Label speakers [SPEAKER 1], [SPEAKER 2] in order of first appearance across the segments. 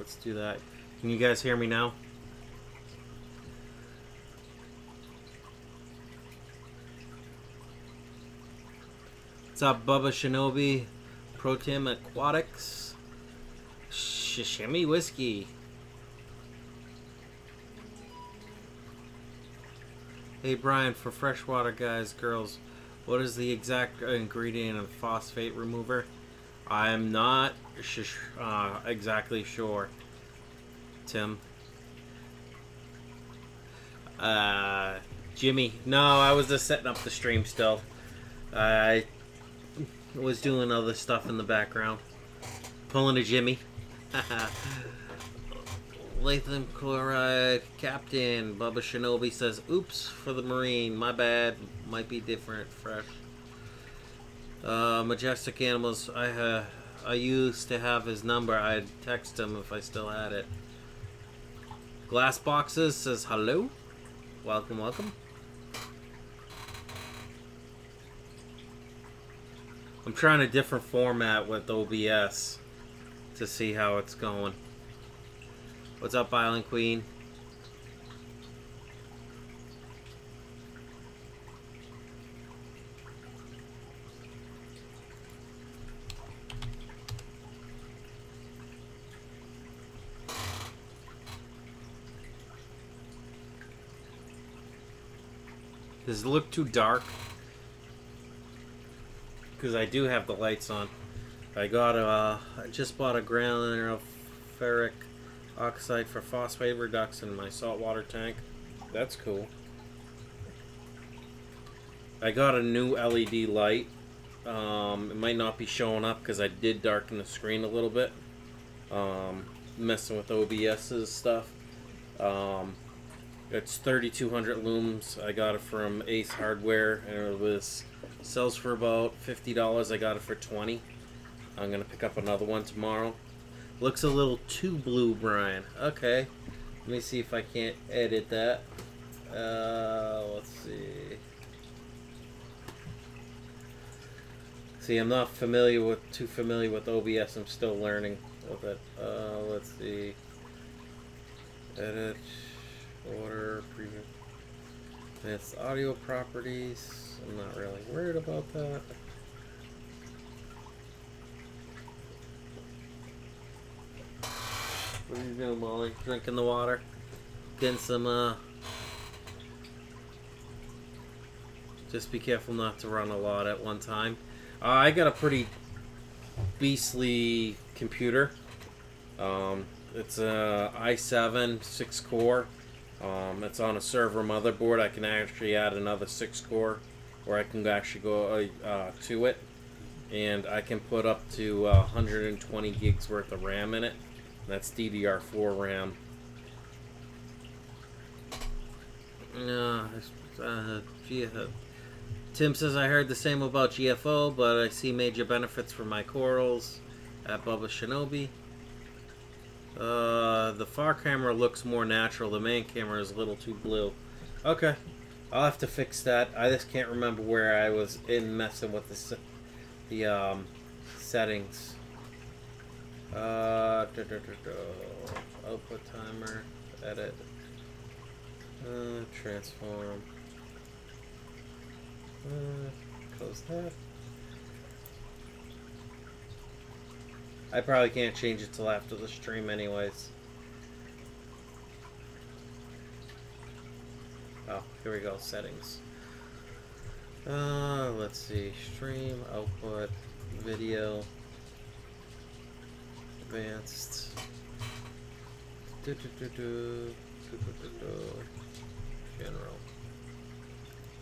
[SPEAKER 1] let's do that. Can you guys hear me now? What's up, Bubba Shinobi? Pro Tim Aquatics. Shishimi Whiskey. Hey Brian, for freshwater guys, girls, what is the exact ingredient of phosphate remover? I'm not exactly sure, Tim. Jimmy. No, I was just setting up the stream still. I was doing other stuff in the background. Pulling a Jimmy. Lithium chloride captain. Bubba Shinobi says, oops, for the marine. My bad. Might be different. Fresh. Majestic Animals. I used to have his number. I'd text him if I still had it. Glass Boxes says, hello. Welcome, welcome. I'm trying a different format with OBS to see how it's going. What's up, Island Queen? Does it look too dark? Because I do have the lights on. I just bought a granular ferric oxide for phosphate reduction in my saltwater tank. That's cool. I got a new LED light. It might not be showing up because I did darken the screen a little bit. Messing with OBS's stuff. It's 3200 looms. I got it from Ace Hardware, and it was sells for about $50. I got it for $20. I'm gonna pick up another one tomorrow. Looks a little too blue, Brian. Okay, let me see if I can't edit that. Let's see. See, I'm not too familiar with OBS. I'm still learning with it. Let's see. Edit. Order, preview. It's audio properties. I'm not really worried about that. What are you doing, Molly? Drinking the water? Getting some, just be careful not to run a lot at one time. I got a pretty beastly computer. It's a i7 6-core. It's on a server motherboard. I can actually add another 6-core, or I can actually go to it, and I can put up to 120 gigs worth of RAM in it. That's DDR4 RAM. Tim says, I heard the same about GFO, but I see major benefits for my corals at Bubba Shinobi. The far camera looks more natural. The main camera is a little too blue. Okay, I'll have to fix that. I just can't remember where I was messing with the settings. Output timer, edit, transform. Close that. I probably can't change it till after the stream anyways. Oh, here we go, settings. Let's see, stream, output, video, advanced, general.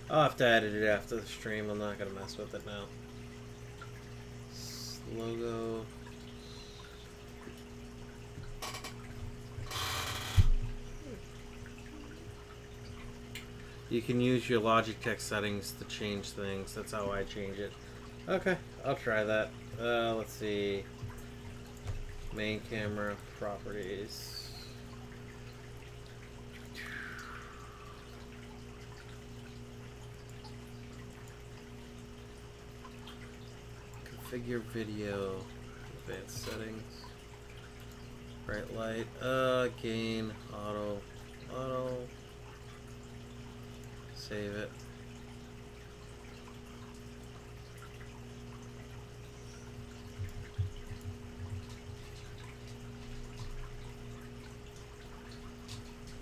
[SPEAKER 1] I'll have to edit it after the stream, I'm not gonna mess with it now. Logo. You can use your Logitech settings to change things. That's how I change it. Okay, I'll try that. Let's see. Main camera, properties. Configure video, advanced settings. Bright light. Gain. Auto. Save it.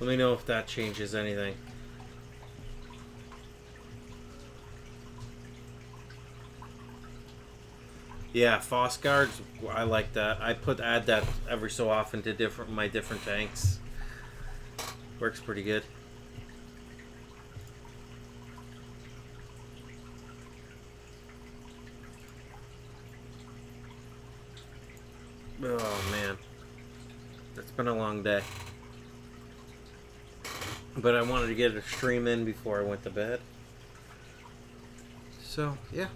[SPEAKER 1] Let me know if that changes anything. Yeah, Foss guards, I like that. I add that every so often to my different tanks. Works pretty good. Oh man, it's been a long day. But I wanted to get a stream in before I went to bed. So, yeah.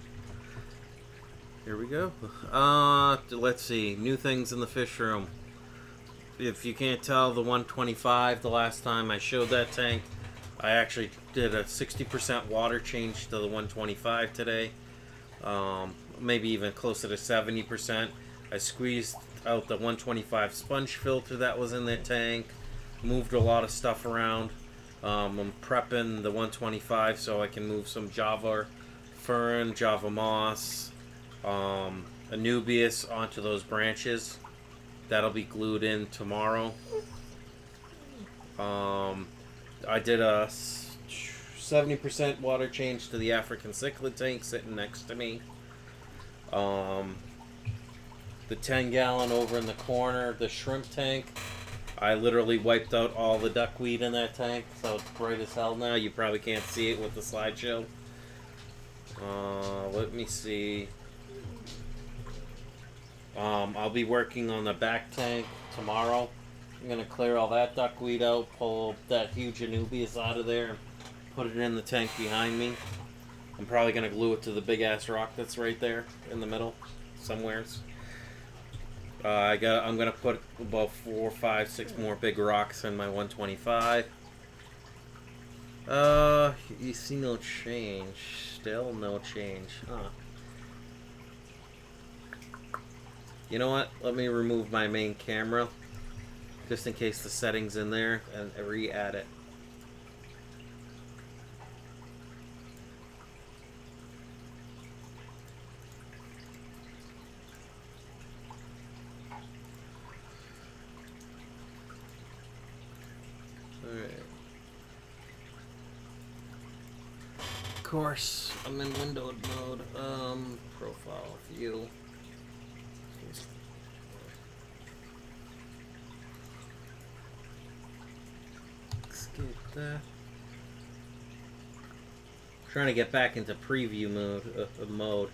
[SPEAKER 1] Here we go. Let's see. New things in the fish room. If you can't tell, the 125, the last time I showed that tank, I actually did a 60% water change to the 125 today. Maybe even closer to 70%. I squeezed out the 125 sponge filter that was in the tank. Moved a lot of stuff around. I'm prepping the 125 so I can move some Java Fern, Java Moss, Anubias onto those branches. That'll be glued in tomorrow. I did a 70% water change to the African Cichlid tank sitting next to me. The 10-gallon over in the corner, the shrimp tank. I literally wiped out all the duckweed in that tank, so it's bright as hell now. You probably can't see it with the slideshow. Let me see. I'll be working on the back tank tomorrow. I'm going to clear all that duckweed out, pull that huge Anubias out of there, and put it in the tank behind me. I'm probably going to glue it to the big-ass rock that's right there in the middle, somewheres. I'm gonna put about 4, 5, 6 more big rocks in my 125. You see no change. Still no change. Huh. You know what? Let me remove my main camera, just in case the setting's in there, and re-add it. Of course, I'm in windowed mode. Profile view. Skip that. Trying to get back into preview mode.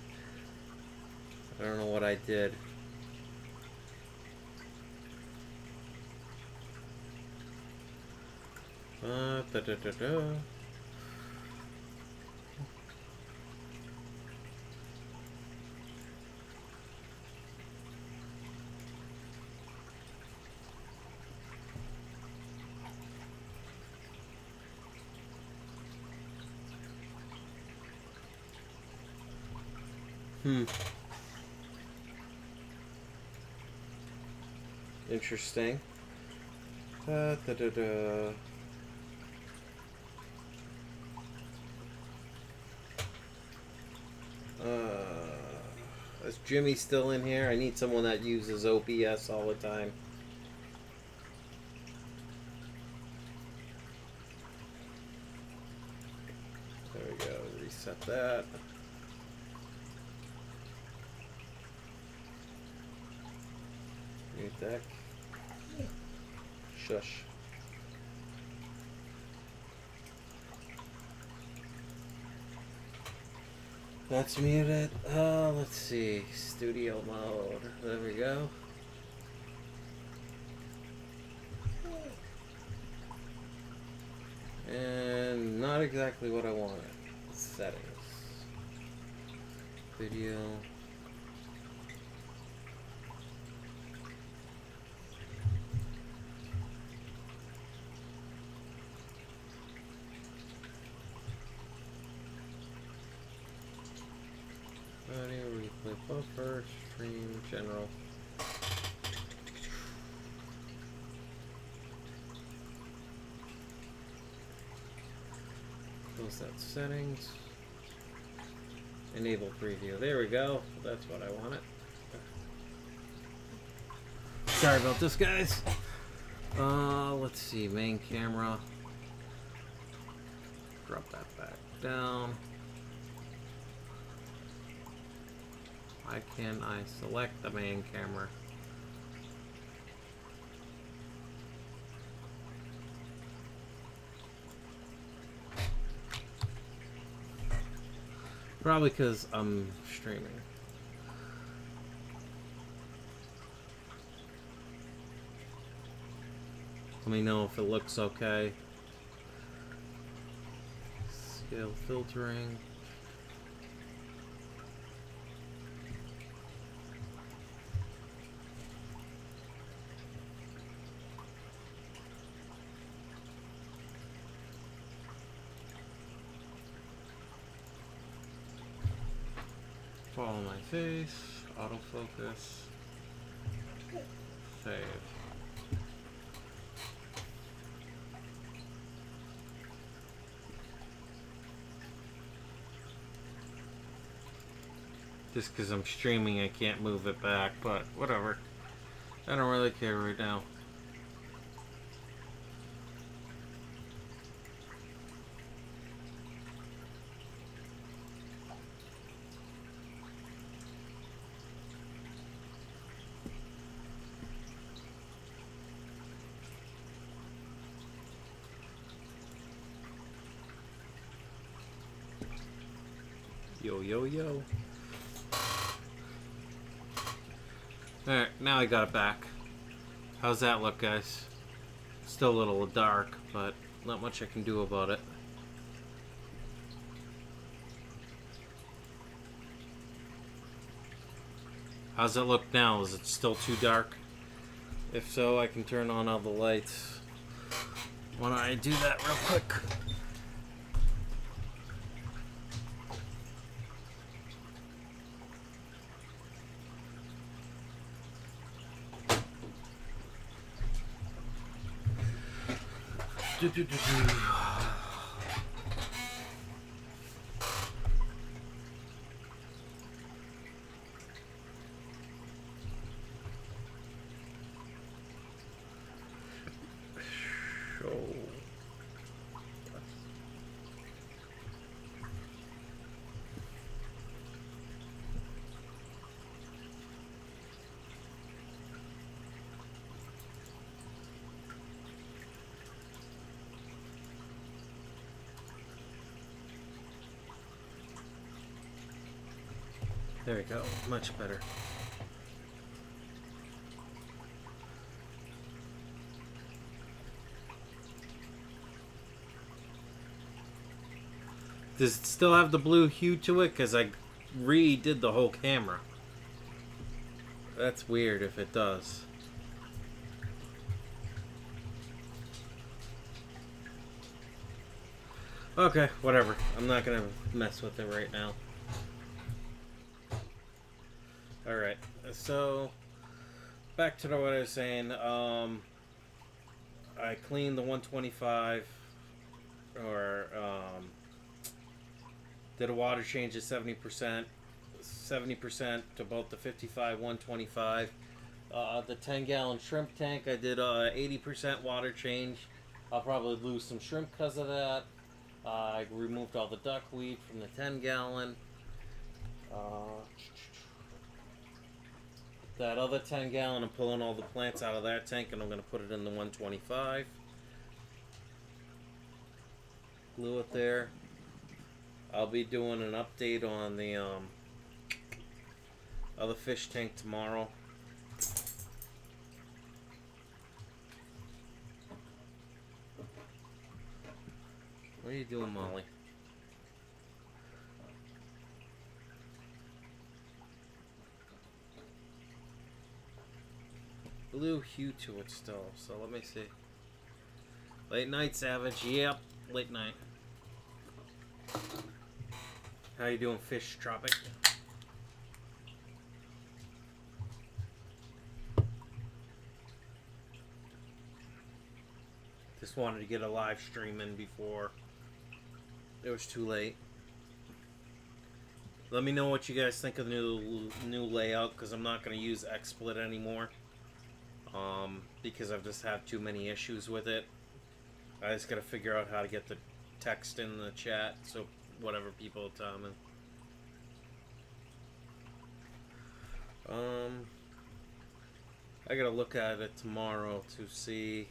[SPEAKER 1] I don't know what I did. Interesting. Is Jimmy still in here? I need someone that uses OBS all the time. There we go. Reset that. New deck. Shush. That's muted. Let's see. Studio mode. There we go. And not exactly what I wanted. Settings. Video. Audio replay buffer, stream, general. Was that settings? Enable preview. There we go. That's what I wanted. Sorry about this, guys. Let's see. Main camera. Drop that back down. Why can't I select the main camera? Probably because I'm streaming. Let me know if it looks okay. Scale filtering. Follow my face, autofocus, save. Just because I'm streaming, I can't move it back, but whatever. I don't really care right now. Yo, yo, yo. Alright, now I got it back. How's that look, guys? Still a little dark, but not much I can do about it. How's it look now? Is it still too dark? If so, I can turn on all the lights. Why don't I do that real quick? There we go, much better. Does it still have the blue hue to it? Because I redid the whole camera. That's weird if it does. Okay, whatever. I'm not gonna mess with it right now. Alright, so back to what I was saying. I cleaned the 125, or did a water change of 70%, 70% to both the 55, 125. The 10-gallon shrimp tank, I did 80% water change. I'll probably lose some shrimp because of that. I removed all the duckweed from the 10-gallon. That other 10-gallon, I'm pulling all the plants out of that tank and I'm going to put it in the 125. Glue it there. I'll be doing an update on the other fish tank tomorrow. What are you doing, Molly? Blue hue to it still, so let me see. Late night, Savage. Yep, late night. How you doing, Fish Tropic? Just wanted to get a live stream in before It was too late. Let me know what you guys think of the new layout, because I'm not going to use XSplit anymore. Because I've just had too many issues with it. I just got to figure out how to get the text in the chat, so whatever people tell me. I gotta look at it tomorrow to see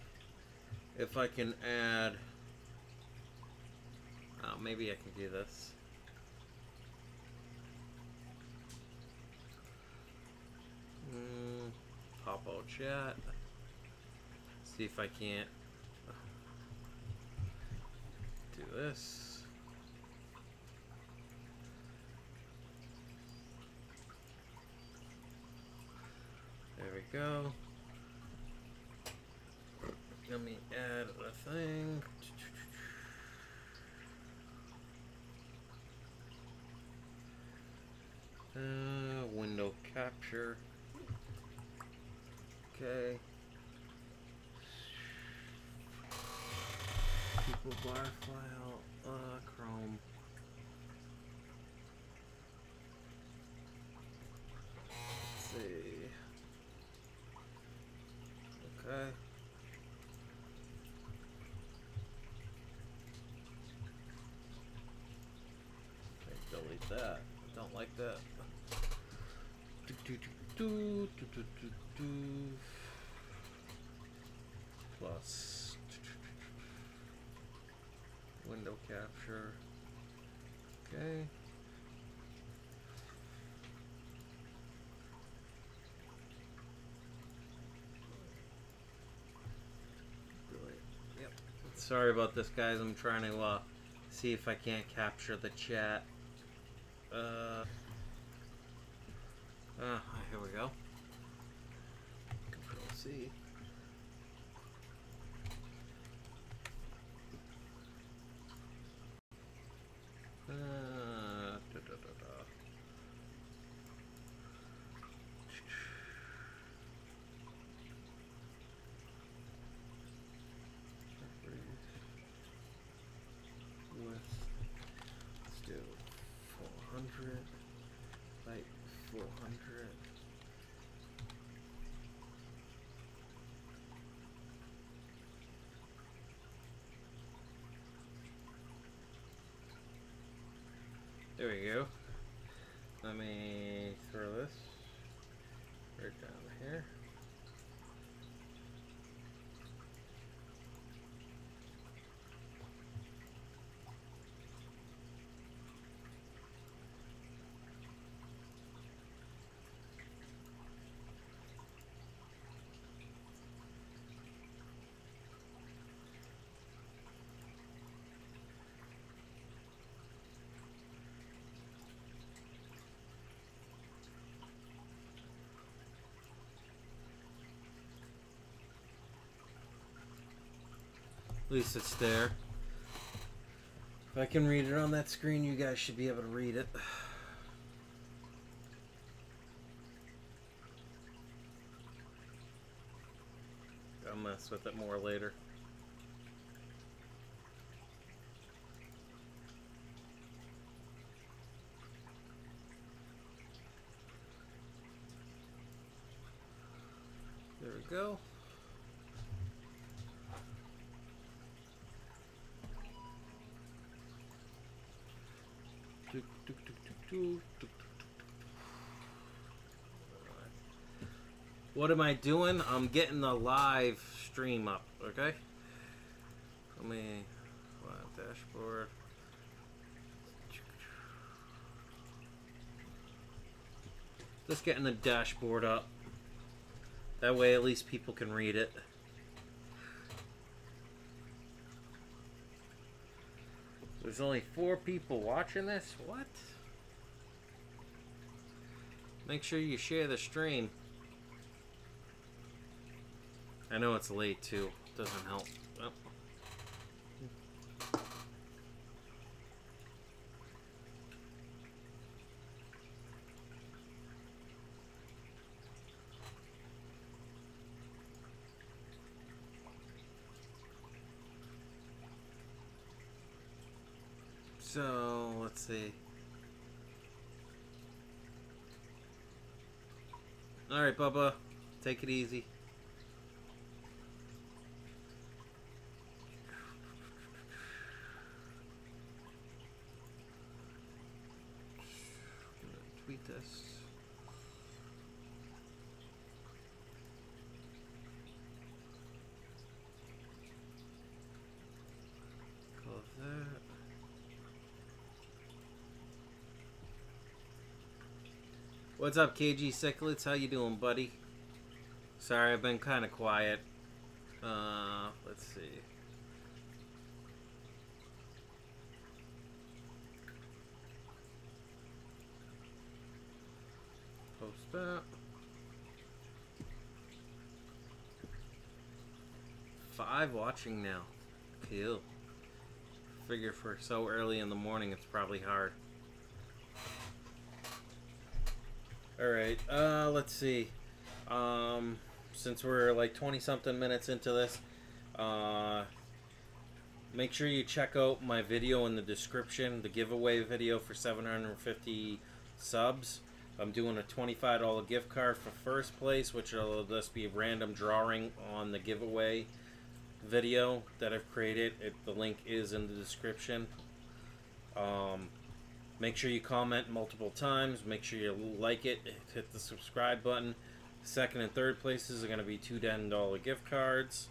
[SPEAKER 1] if I can add. Oh, maybe I can do this. Pop out chat. See if I can't do this. There we go. Let me add a thing. Window capture. Okay. People bar file. Chrome. Let's see. Okay. Okay, delete that. Don't like that. Plus window capture. Okay. Yep. Sorry about this, guys. I'm trying to see if I can't capture the chat. Here we go. Control C. Let's do 400 by 400. There we go. Let me throw this right down here. At least it's there. If I can read it on that screen, you guys should be able to read it. I'll mess with it more later. There we go. What am I doing? I'm getting the live stream up, okay? Let me dashboard. Just getting the dashboard up. That way at least people can read it. There's only 4 people watching this? What? Make sure you share the stream. I know it's late too. Doesn't help. Oh. So, let's see. Alright, Bubba. Take it easy. Tweet this. Close that. What's up, KG Cichlids? How you doing, buddy? Sorry, I've been kind of quiet. Let's see. Post that. 5 watching now. Cool. Figure for so early in the morning, it's probably hard. Alright, let's see. Since we're like 20-something minutes into this, make sure you check out my video in the description, the giveaway video for 750 subs. I'm doing a $25 gift card for first place, which will just be a random drawing on the giveaway video that I've created. The link is in the description. Make sure you comment multiple times. Make sure you like it. Hit the subscribe button. Second and third places are going to be two $10 gift cards.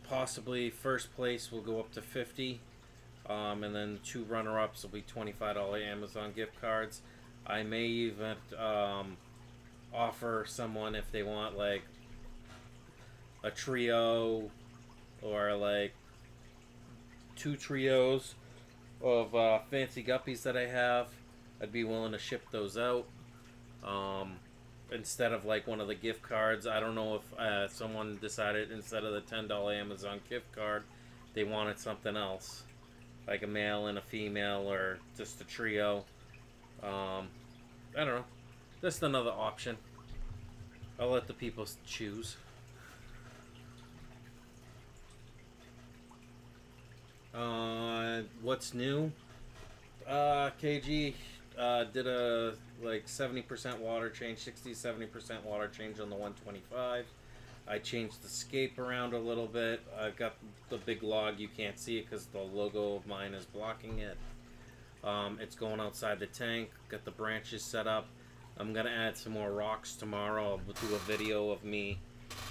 [SPEAKER 1] Possibly first place will go up to 50. And then 2 runner-ups will be $25 Amazon gift cards. I may even offer someone, if they want, like a trio or like 2 trios of fancy guppies that I have. I'd be willing to ship those out instead of like one of the gift cards. I don't know if someone decided instead of the $10 Amazon gift card they wanted something else, like a male and a female or just a trio. I don't know, just another option. I'll let the people choose. What's new? KG did a like 70% water change, 60-70% water change on the 125. I changed the scape around a little bit. I've got the big log, you can't see it because the logo of mine is blocking it. It's going outside the tank. Got the branches set up. I'm gonna add some more rocks tomorrow. I'll do a video of me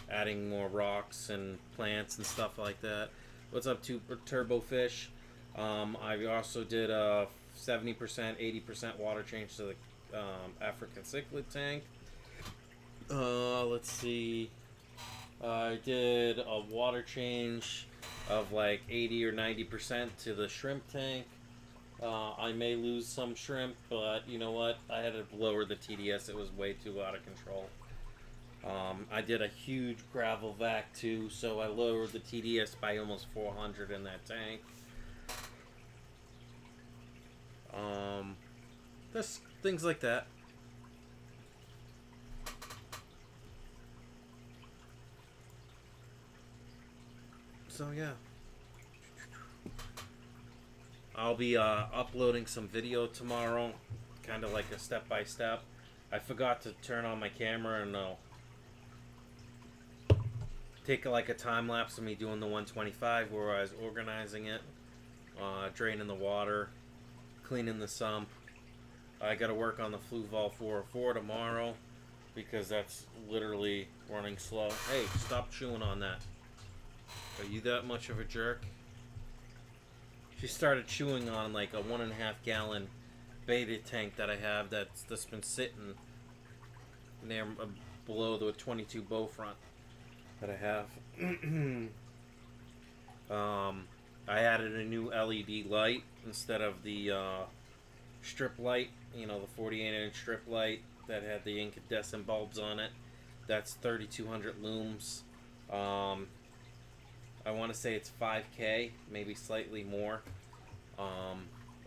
[SPEAKER 1] adding more rocks and plants and stuff like that. What's up, Turbo Fish? I also did a 70%, 80% water change to the African cichlid tank. Let's see. I did a water change of like 80 or 90% to the shrimp tank. I may lose some shrimp, but you know what? I had to lower the TDS. It was way too out of control. I did a huge gravel vac too, so I lowered the TDS by almost 400 in that tank. Just things like that. So yeah, I'll be uploading some video tomorrow, kind of like a step-by-step. I forgot to turn on my camera and take like a time lapse of me doing the 125 where I was organizing it, draining the water, cleaning the sump. I got to work on the Fluval 404 tomorrow because that's literally running slow. Hey, stop chewing on that. Are you that much of a jerk? She started chewing on like a 1.5 gallon beta tank that I have that's been sitting near below the 22 bow front that I have. I added a new LED light instead of the strip light, you know, the 48-inch strip light that had the incandescent bulbs on it. That's 3200 looms. I want to say it's 5K, maybe slightly more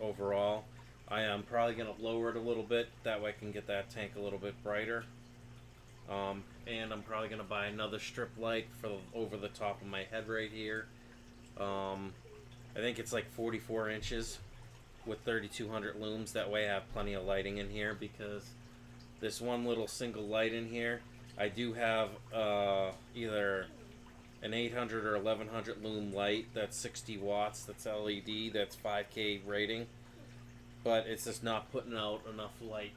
[SPEAKER 1] overall. I am probably going to lower it a little bit, that way I can get that tank a little bit brighter. And I'm probably going to buy another strip light for over the top of my head right here. I think it's like 44 inches with 3200 looms. That way I have plenty of lighting in here, because this one little single light in here, I do have either an 800 or 1100 lume light that's 60 watts, that's LED, that's 5K rating, but it's just not putting out enough light.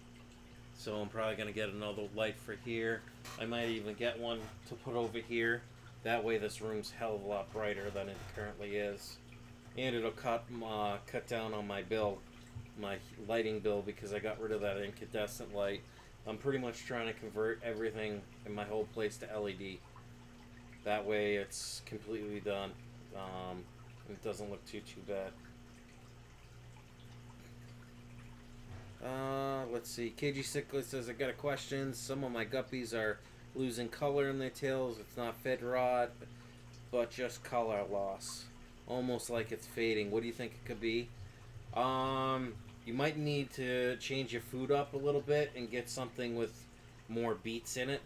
[SPEAKER 1] So I'm probably going to get another light for here. I might even get one to put over here. That way this room's hell of a lot brighter than it currently is. And it'll cut down on my bill, my lighting bill, because I got rid of that incandescent light. I'm pretty much trying to convert everything in my whole place to LED. That way it's completely done. It doesn't look too bad. Let's see. KG Cichlid says, I got a question. Some of my guppies are losing color in their tails. It's not fed rot, but just color loss. Almost like it's fading. What do you think it could be? You might need to change your food up a little bit and get something with more beets in it,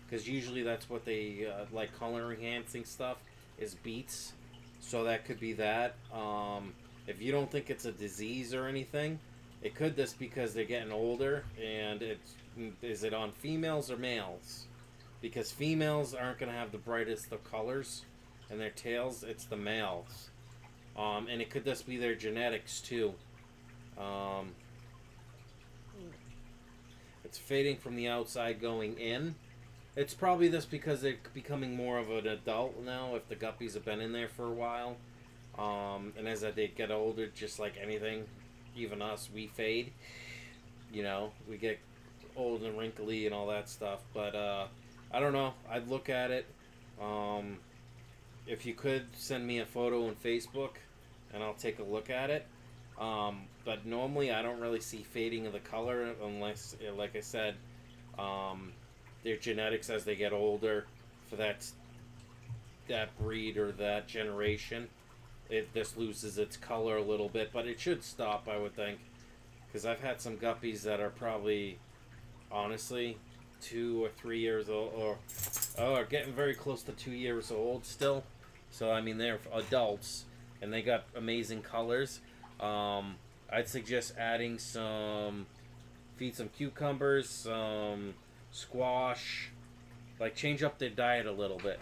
[SPEAKER 1] because usually that's what they like, color enhancing stuff is beets. So that could be that. If you don't think it's a disease or anything, it could just because they're getting older. And is it on females or males? Because females aren't going to have the brightest of colors in their tails. It's the males. And it could just be their genetics too. It's fading from the outside going in. It's probably just because they're becoming more of an adult now, if the guppies have been in there for a while. And as they get older, just like anything, even us, we fade. You know, we get old and wrinkly and all that stuff. But I don't know. I'd look at it. If you could, send me a photo on Facebook, and I'll take a look at it. But normally I don't really see fading of the color unless, like I said, their genetics as they get older for that breed or that generation, it just loses its color a little bit. But it should stop, I would think, because I've had some guppies that are probably, honestly, 2 or 3 years old, or are getting very close to 2 years old still. So I mean, they're adults and they got amazing colors. I'd suggest adding feed some cucumbers, some squash, like change up their diet a little bit.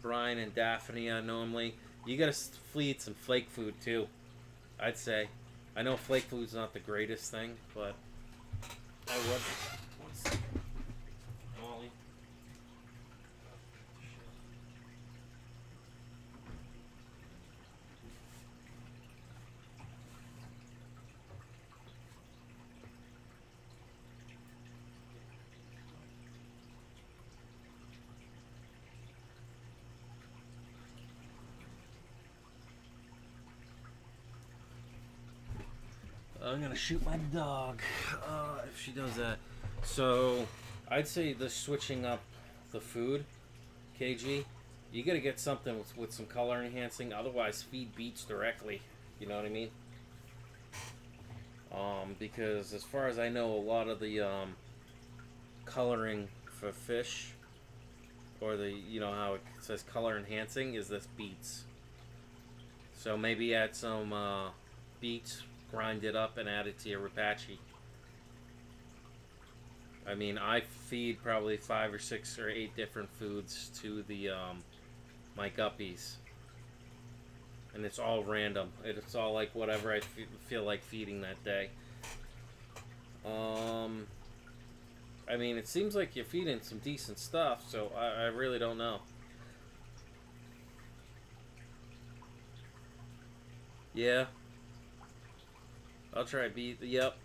[SPEAKER 1] Brian and Daphne, normally you gotta feed some flake food too, I'd say. I know flake food's not the greatest thing, but I would. One second. Molly. I'm gonna shoot my dog if she does that. So I'd say the switching up the food, KG, you gotta get something with some color enhancing. Otherwise, feed beets directly. You know what I mean? Because as far as I know, a lot of the coloring for fish, or the, you know how it says color enhancing, is this beets. So maybe add some beets. Grind it up and add it to your rapachi. I mean, I feed probably 5 or 6 or 8 different foods to the my guppies, and it's all random. It's all like whatever I feel like feeding that day. I mean, it seems like you're feeding some decent stuff, so I really don't know. Yeah. I'll try beet. Yep.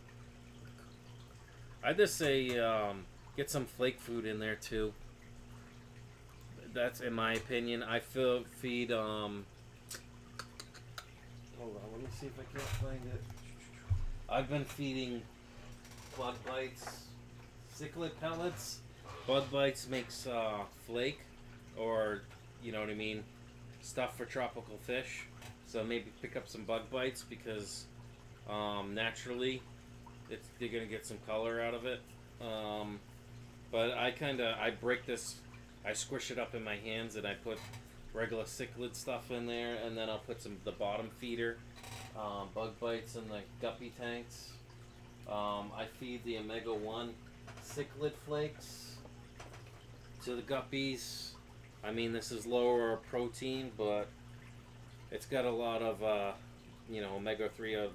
[SPEAKER 1] I'd just say get some flake food in there too. That's in my opinion. I feed. Hold on, let me see if I can't find it. I've been feeding Bug Bites, Cichlid pellets. Bug Bites makes flake, or you know what I mean, stuff for tropical fish. So maybe pick up some Bug Bites, because naturally they're gonna get some color out of it. But I break this, I squish it up in my hands, and I put regular cichlid stuff in there, and then I'll put the bottom feeder, bug bites in the guppy tanks. I feed the omega-1 cichlid flakes to the guppies. I mean, this is lower protein, but it's got a lot of omega-3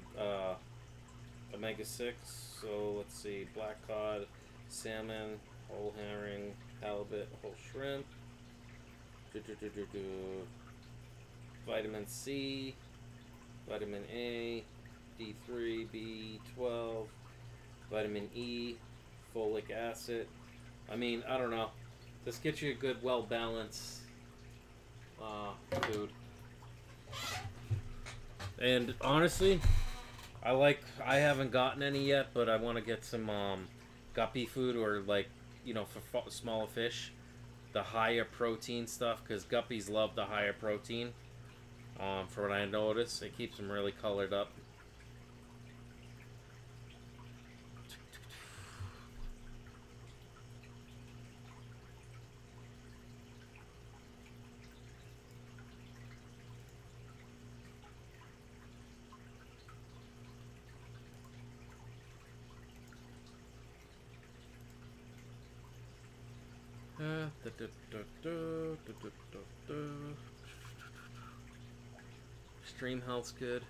[SPEAKER 1] omega-6. So let's see, black cod, salmon, whole herring, halibut, whole shrimp, vitamin C, vitamin A, D3, B12, vitamin E, folic acid. I mean, I don't know. This gets you a good, well-balanced food. And honestly, I haven't gotten any yet, but I want to get some guppy food, or for smaller fish, the higher protein stuff, because guppies love the higher protein. For what I noticed, it keeps them really colored up. Stream health's good.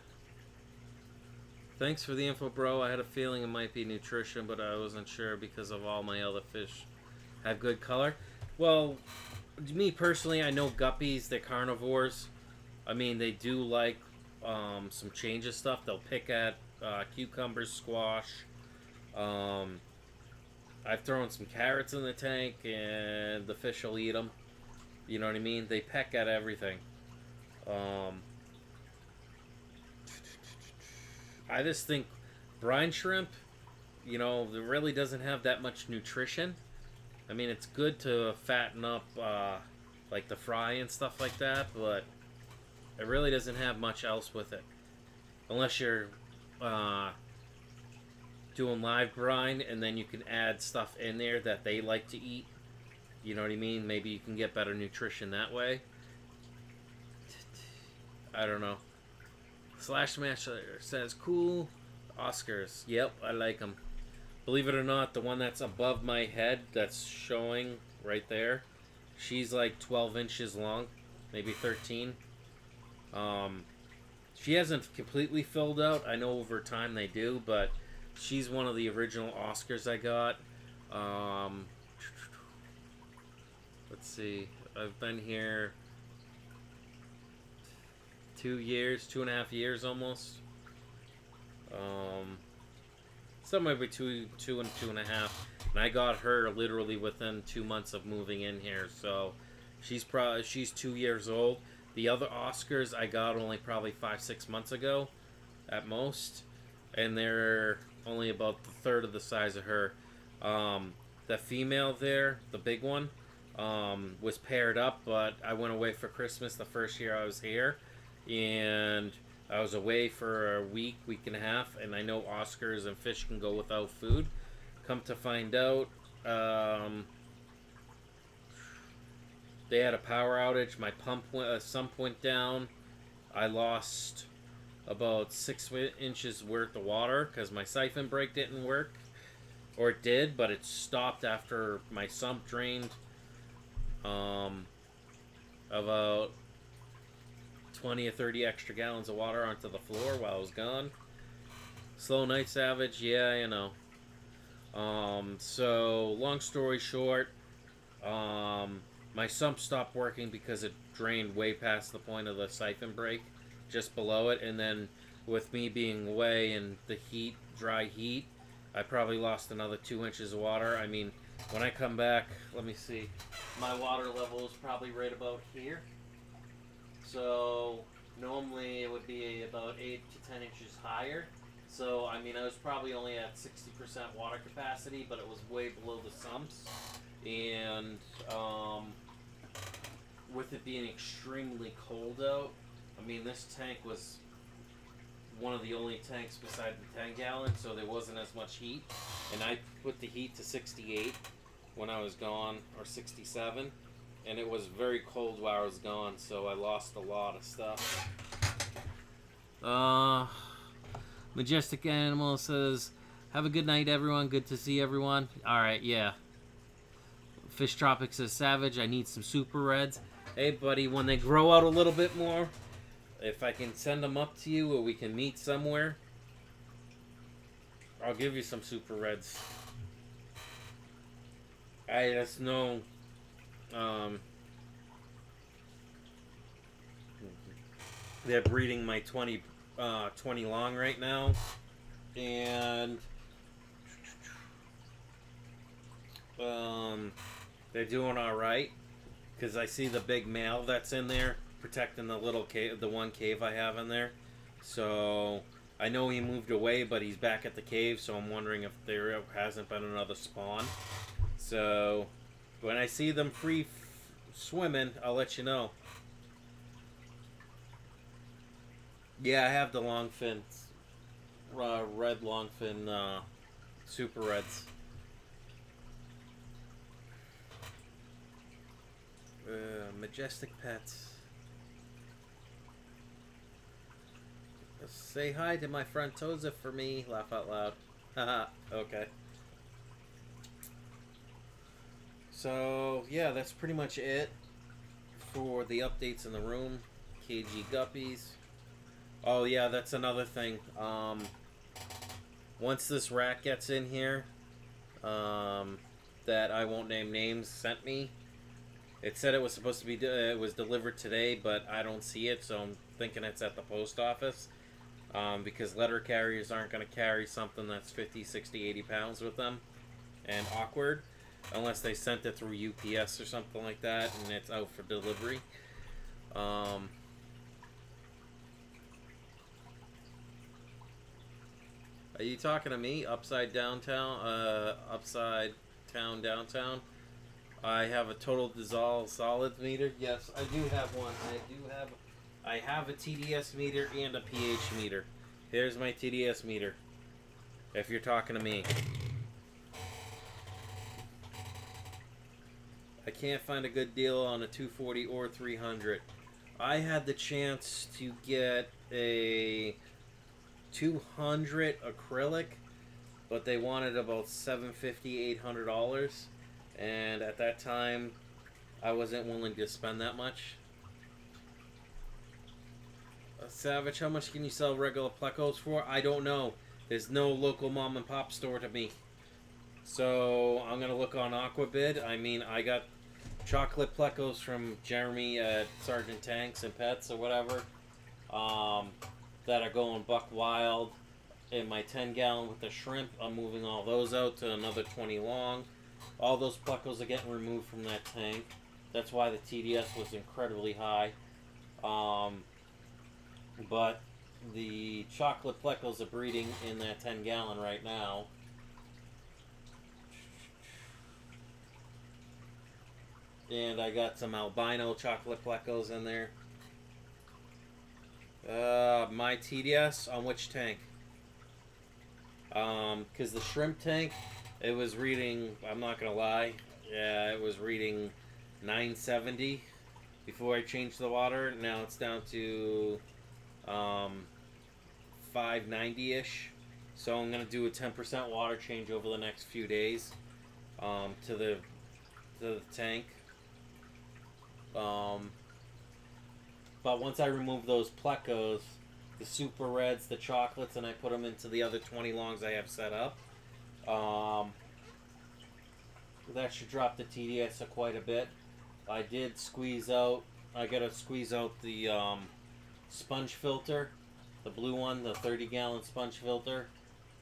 [SPEAKER 1] Thanks for the info, bro. I had a feeling it might be nutrition, but I wasn't sure because of all my other fish have good color. Well, me personally, I know guppies, they're carnivores. I mean, they do like some change of stuff. They'll pick at cucumbers, squash. I've thrown some carrots in the tank, and the fish will eat them. You know what I mean? They peck at everything. I just think brine shrimp, it really doesn't have that much nutrition. I mean, it's good to fatten up, like the fry and stuff like that, but it really doesn't have much else with it. Unless you're doing live brine, and then you can add stuff in there that they like to eat. You know what I mean? Maybe you can get better nutrition that way. I don't know. Slash Smasher says, cool. Oscars. Yep, I like them. Believe it or not, the one that's above my head, that's showing right there, she's like 12 inches long, maybe 13. She hasn't completely filled out. I know over time they do, but she's one of the original Oscars I got. Let's see. I've been here 2 years, 2.5 years almost. Somewhere between 2 and 2.5. And I got her literally within 2 months of moving in here. So she's 2 years old. The other Oscars I got only probably 5-6 months ago at most. And they're only about the third of the size of her. The female there, the big one, was paired up, but I went away for Christmas the first year I was here, and I was away for a week and a half, and I know Oscars and fish can go without food. Come to find out, they had a power outage. My sump went down. I lost about 6 inches worth of water because my siphon break didn't work. Or it did, but it stopped after my sump drained about 20 or 30 extra gallons of water onto the floor while I was gone. Slow night savage, yeah, you know. So, long story short, my sump stopped working because it drained way past the point of the siphon break, just below it, and then with me being away and the heat, dry heat, I probably lost another 2 inches of water. I mean, when I come back, let me see, my water level is probably right about here. So normally it would be about 8 to 10 inches higher. So I mean, I was probably only at 60% water capacity, but it was way below the sumps. And with it being extremely cold out, I mean, this tank was one of the only tanks beside the 10 gallon, so there wasn't as much heat. And I put the heat to 68 when I was gone, or 67. and it was very cold while I was gone, so I lost a lot of stuff. Majestic Animal says, have a good night, everyone. Good to see everyone. Alright, yeah. Fish Tropics says, Savage, I need some Super Reds. Hey, buddy, when they grow out a little bit more, if I can send them up to you or we can meet somewhere, I'll give you some Super Reds. I just know, they're breeding my 20 long right now, and they're doing all right because I see the big male that's in there protecting the little cave, the one cave I have in there. So I know he moved away, but he's back at the cave, so I'm wondering if there hasn't been another spawn. So when I see them free swimming, I'll let you know. Yeah, I have the longfin, red longfin Super Reds. Majestic Pets. Say hi to my friend Toza for me. Laugh out loud. Haha, okay. So, yeah, that's pretty much it for the updates in the room. KG Guppies. Oh, yeah, that's another thing. Once this rat gets in here, that I won't name names, sent me. It said it was supposed to be, it was delivered today, but I don't see it, so I'm thinking it's at the post office. Because letter carriers aren't going to carry something that's 50, 60, 80 pounds with them. And awkward. Unless they sent it through UPS or something like that, and it's out for delivery. Are you talking to me? Upside downtown, upside town downtown. I have a total dissolved solids meter. Yes, I do have one. I have a TDS meter and a pH meter. Here's my TDS meter. If you're talking to me. I can't find a good deal on a 240 or 300. I had the chance to get a 200 acrylic, but they wanted about $750, $800, and at that time I wasn't willing to spend that much. Savage, how much can you sell regular plecos for? I don't know. There's no local mom and pop store to me. So I'm gonna look on Aquabid. I mean, I got chocolate plecos from Jeremy at Sergeant Tanks and Pets or whatever, that are going buck wild. In my 10-gallon with the shrimp, I'm moving all those out to another 20 long. All those plecos are getting removed from that tank. That's why the TDS was incredibly high. But the chocolate plecos are breeding in that 10-gallon right now. And I got some albino chocolate plecos in there. My TDS on which tank? Because the shrimp tank, it was reading, I'm not going to lie, yeah, it was reading 970 before I changed the water. Now it's down to 590-ish. So I'm going to do a 10% water change over the next few days to the tank. But once I remove those plecos, the super reds, the chocolates, and I put them into the other 20 longs I have set up, that should drop the TDS quite a bit. I did squeeze out, I gotta squeeze out the sponge filter, the blue one, the 30-gallon sponge filter,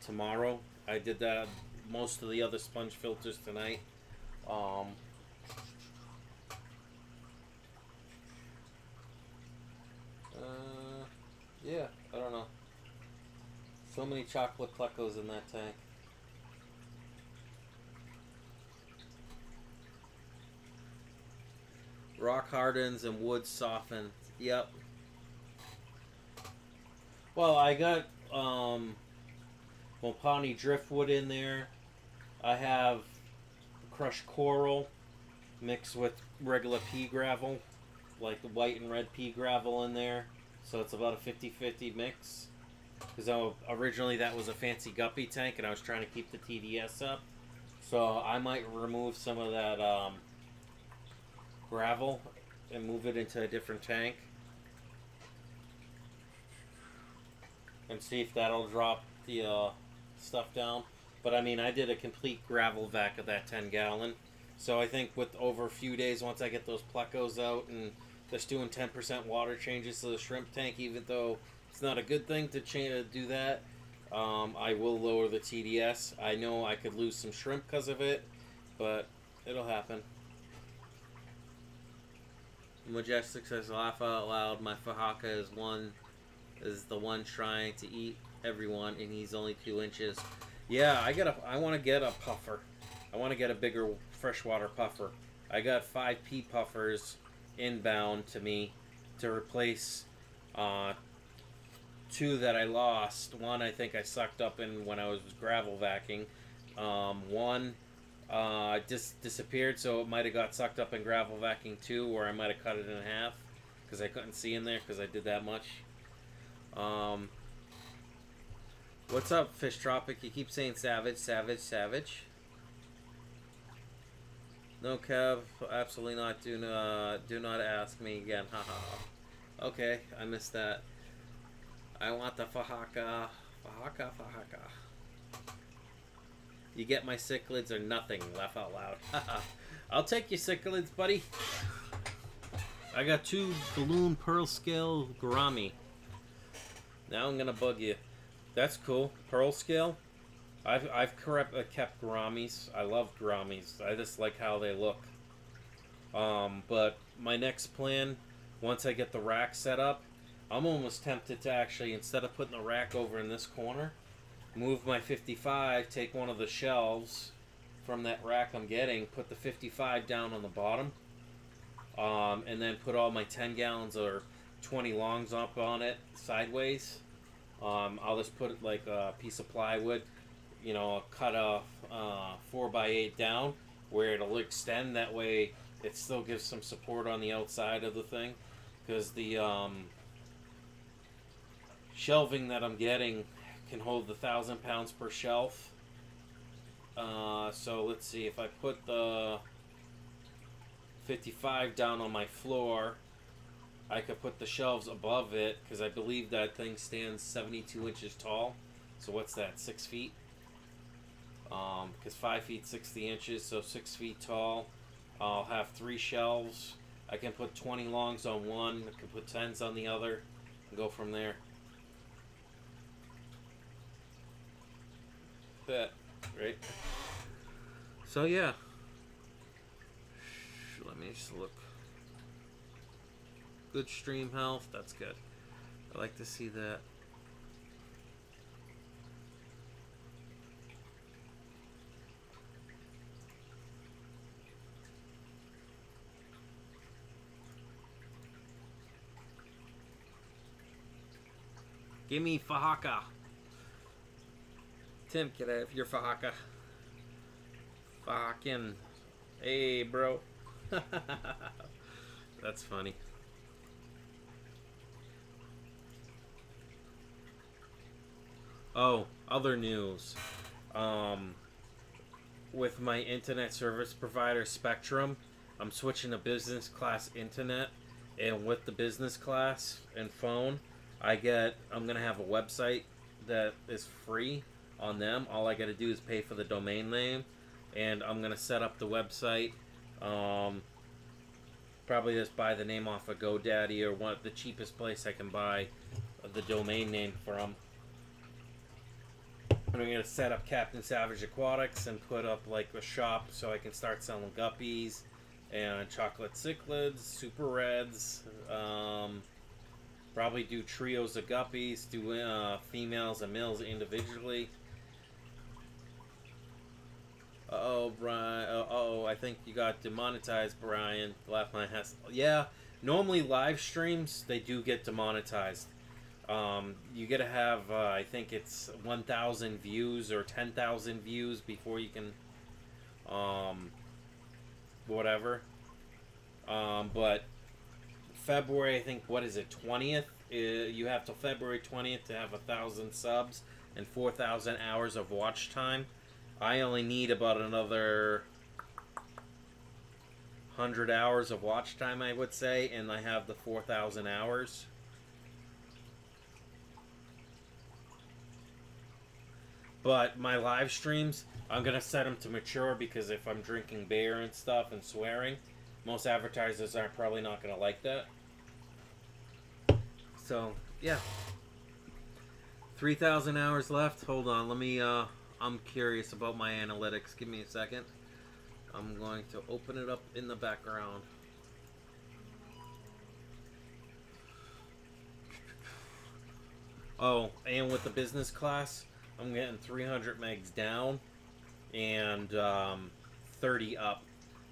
[SPEAKER 1] tomorrow. I did that, most of the other sponge filters tonight. Yeah, I don't know. So many chocolate plecos in that tank. Rock hardens and wood soften. Yep. Well, I got Mopani driftwood in there. I have crushed coral mixed with regular pea gravel, like the white and red pea gravel in there. So it's about a 50-50 mix. Because originally that was a fancy guppy tank, and I was trying to keep the TDS up. So I might remove some of that gravel and move it into a different tank. And see if that'll drop the stuff down. But I mean, I did a complete gravel vac of that 10-gallon. So I think with over a few days, once I get those plecos out and just doing 10% water changes to the shrimp tank, even though it's not a good thing to do that, I will lower the TDS. I know I could lose some shrimp because of it, but it'll happen. Majestic says, laugh out loud, my Fahaka is the one trying to eat everyone, and he's only 2 inches. Yeah, I want to get a puffer. I want to get a bigger freshwater puffer. I got 5 pea puffers inbound to me to replace 2 that I lost. One I think I sucked up in when I was gravel vacuuming. One just disappeared, so it might have got sucked up in gravel vacuuming too, or I might have cut it in half because I couldn't see in there because I did that much. What's up, Fish Tropic? You keep saying savage, savage, savage. No, Kev, absolutely not. Do not ask me again. Haha. Okay, I missed that. I want the Fahaka. Fahaka, Fahaka. You get my cichlids or nothing. Laugh out loud. I'll take your cichlids, buddy. I got 2 balloon pearl scale gourami. Now I'm gonna bug you. That's cool. Pearl scale. I've kept gouramis. I love gouramis. I just like how they look. But my next plan, once I get the rack set up, I'm almost tempted to actually, instead of putting the rack over in this corner, move my 55, take one of the shelves from that rack I'm getting, put the 55 down on the bottom, and then put all my 10 gallons or 20 longs up on it sideways. I'll just put it like a piece of plywood, you know, cut a 4x8 down where it'll extend. That way it still gives some support on the outside of the thing, because the shelving that I'm getting can hold 1,000 pounds per shelf. So let's see, if I put the 55 down on my floor, I could put the shelves above it, because I believe that thing stands 72 inches tall. So what's that, 6 feet? Because 5 feet 60 inches, so 6 feet tall. I'll have 3 shelves. I can put 20 longs on one, I can put 10s on the other, and go from there. Bet, right? So yeah. Let me just look. Good stream health, that's good. I like to see that. Give me Fahaka. Tim, can I have your Fahaka? Fucking. Hey, bro. That's funny. Oh, other news. With my internet service provider, Spectrum, I'm switching to business class internet. And with the business class and phone, I'm going to have a website that is free on them. All I got to do is pay for the domain name. And I'm going to set up the website. Probably just buy the name off of GoDaddy or the cheapest place I can buy the domain name from. And I'm going to set up Captain Savage Aquatics and put up like a shop so I can start selling guppies and chocolate cichlids, super reds. Probably do trios of guppies, do females and males individually. Uh-oh, Brian. Uh-oh, I think you got demonetized, Brian. Laugh my ass. Yeah, normally live streams, they do get demonetized. You gotta have, I think it's 1,000 views or 10,000 views before you can, whatever. But February, I think, what is it, 20th? You have till February 20th to have 1,000 subs and 4,000 hours of watch time. I only need about another 100 hours of watch time, I would say, and I have the 4,000 hours. But my live streams, I'm going to set them to mature, because if I'm drinking beer and stuff and swearing, most advertisers are probably not going to like that. So, yeah. 3,000 hours left. Hold on, let me, I'm curious about my analytics. Give me a second. I'm going to open it up in the background. Oh, and with the business class, I'm getting 300 megs down and 30 up.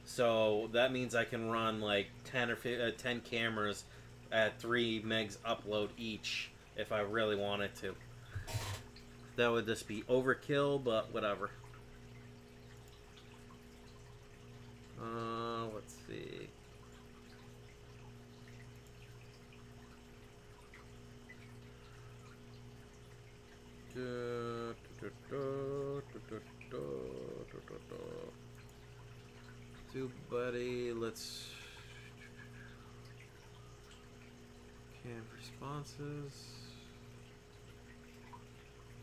[SPEAKER 1] So that means I can run like 10 or 10 cameras at 3 megs upload each if I really wanted to. That would just be overkill, but whatever. Let's see. Buddy, let's canned responses.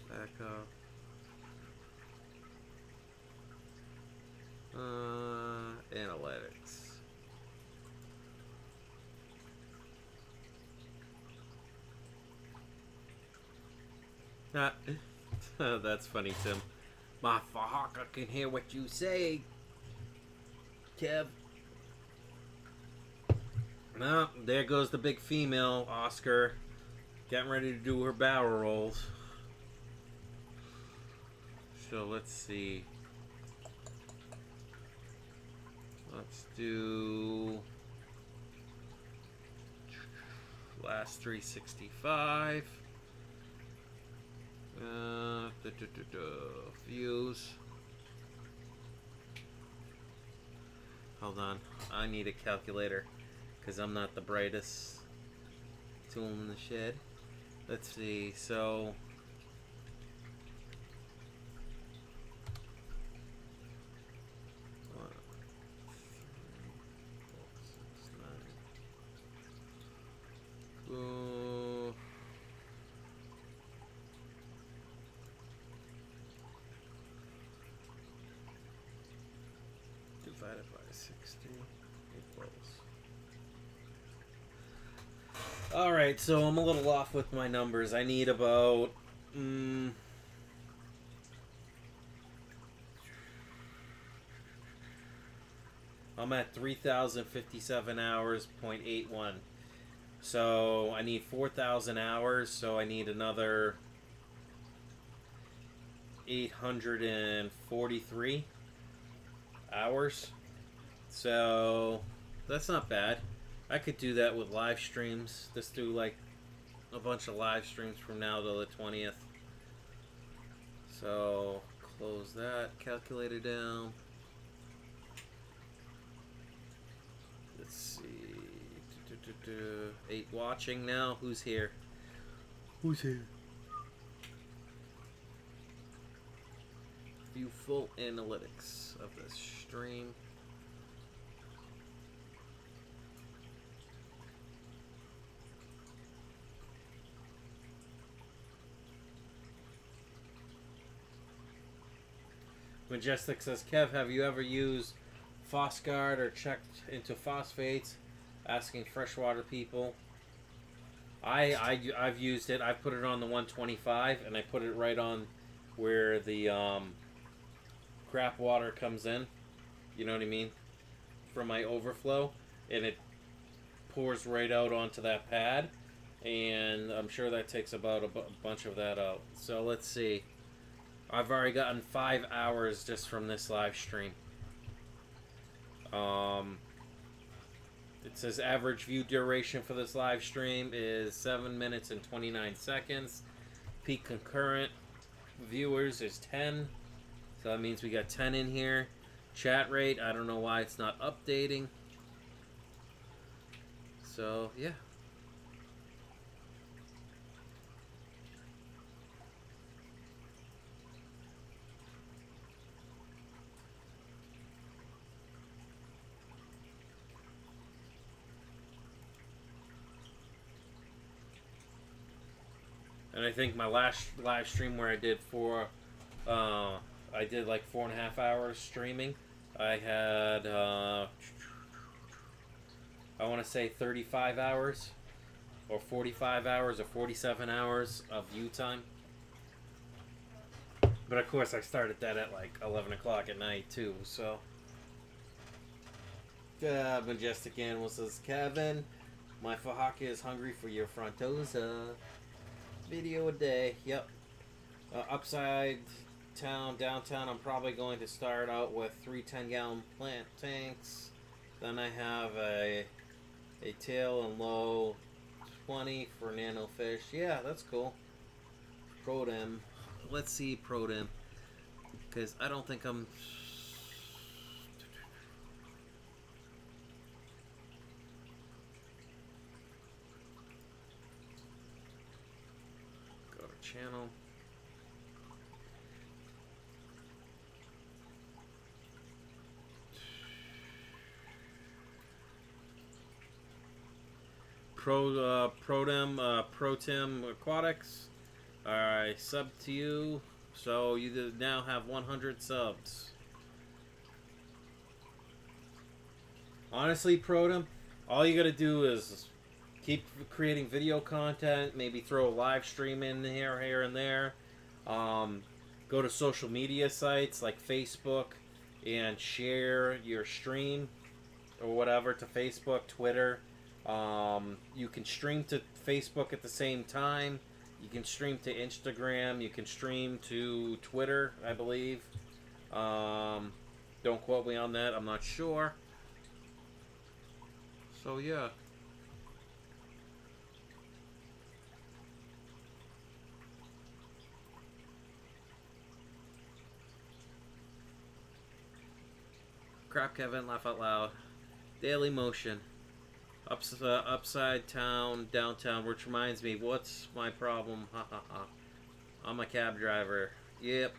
[SPEAKER 1] Back up. Analytics. That's funny, Tim. My fucker can hear what you say, Kev. No, there goes the big female, Oscar. Getting ready to do her barrel rolls. So let's see. Let's do last 365. Views. Hold on, I need a calculator because I'm not the brightest tool in the shed. Let's see, so divided by 60 equals. Alright, so I'm a little off with my numbers. I need about I'm at 3,057 hours, 0.81. So I need 4,000 hours, so I need another 843 hours. So that's not bad. I could do that with live streams. Just do like a bunch of live streams from now to the 20th. So close that, calculator down. Let's see. 8 watching now. Who's here? Who's here? View full analytics of this stream. Majestic says, Kev, have you ever used PhosGuard or checked into phosphates? Asking freshwater people. I've used it. I've put it on the 125 and I put it right on where the crap water comes in. You know what I mean? From my overflow, and it pours right out onto that pad, and I'm sure that takes about a bunch of that out. So let's see. I've already gotten 5 hours just from this live stream. It says average view duration for this live stream is 7 minutes and 29 seconds. Peak concurrent viewers is 10. So that means we got 10 in here. Chat rate, I don't know why it's not updating. So yeah. And I think my last live stream where I did I did like 4.5 hours streaming. I had, I want to say 35 hours, or 45 hours, or 47 hours of view time. But of course, I started that at like 11 o'clock at night too. So, Majestic Animal says, Kevin, my Fahaka is hungry for your frontosa. Video a day. Yep. Upside town, downtown, I'm probably going to start out with 3 10-gallon plant tanks. Then I have a tail and low 20 for nano fish. Yeah, that's cool. Protem. Let's see Protem. Because I don't think I'm... Go to channel. Protem Aquatics. Alright, sub to you. So you now have 100 subs. Honestly, Protem, all you gotta do is keep creating video content, maybe throw a live stream in here and there. Go to social media sites like Facebook and share your stream or whatever to Facebook, Twitter. You can stream to Facebook at the same time. You can stream to Instagram. You can stream to Twitter, I believe. Don't quote me on that. I'm not sure. So, yeah. Crap, Kevin, laugh out loud. Daily Motion. Upside town, downtown, which reminds me, what's my problem? Ha ha ha. I'm a cab driver. Yep.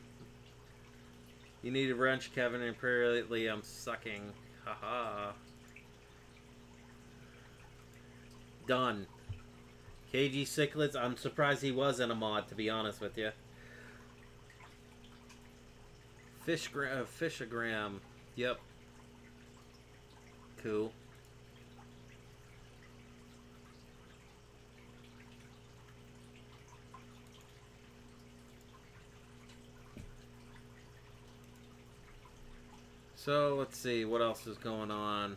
[SPEAKER 1] You need a wrench, Kevin, and apparently I'm sucking. Ha ha. Done. KG Cichlids, I'm surprised he wasn't a mod, to be honest with you. Fishagram. Yep. Cool. So, let's see, what else is going on?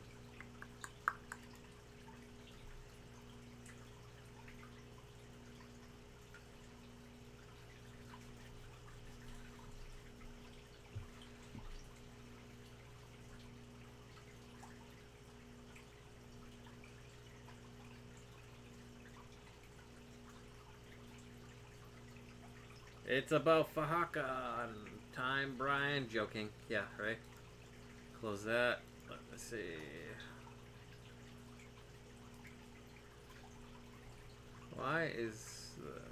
[SPEAKER 1] It's about Fahaka time, Brian. Joking. Yeah, right? Close that. Let me see. Why is...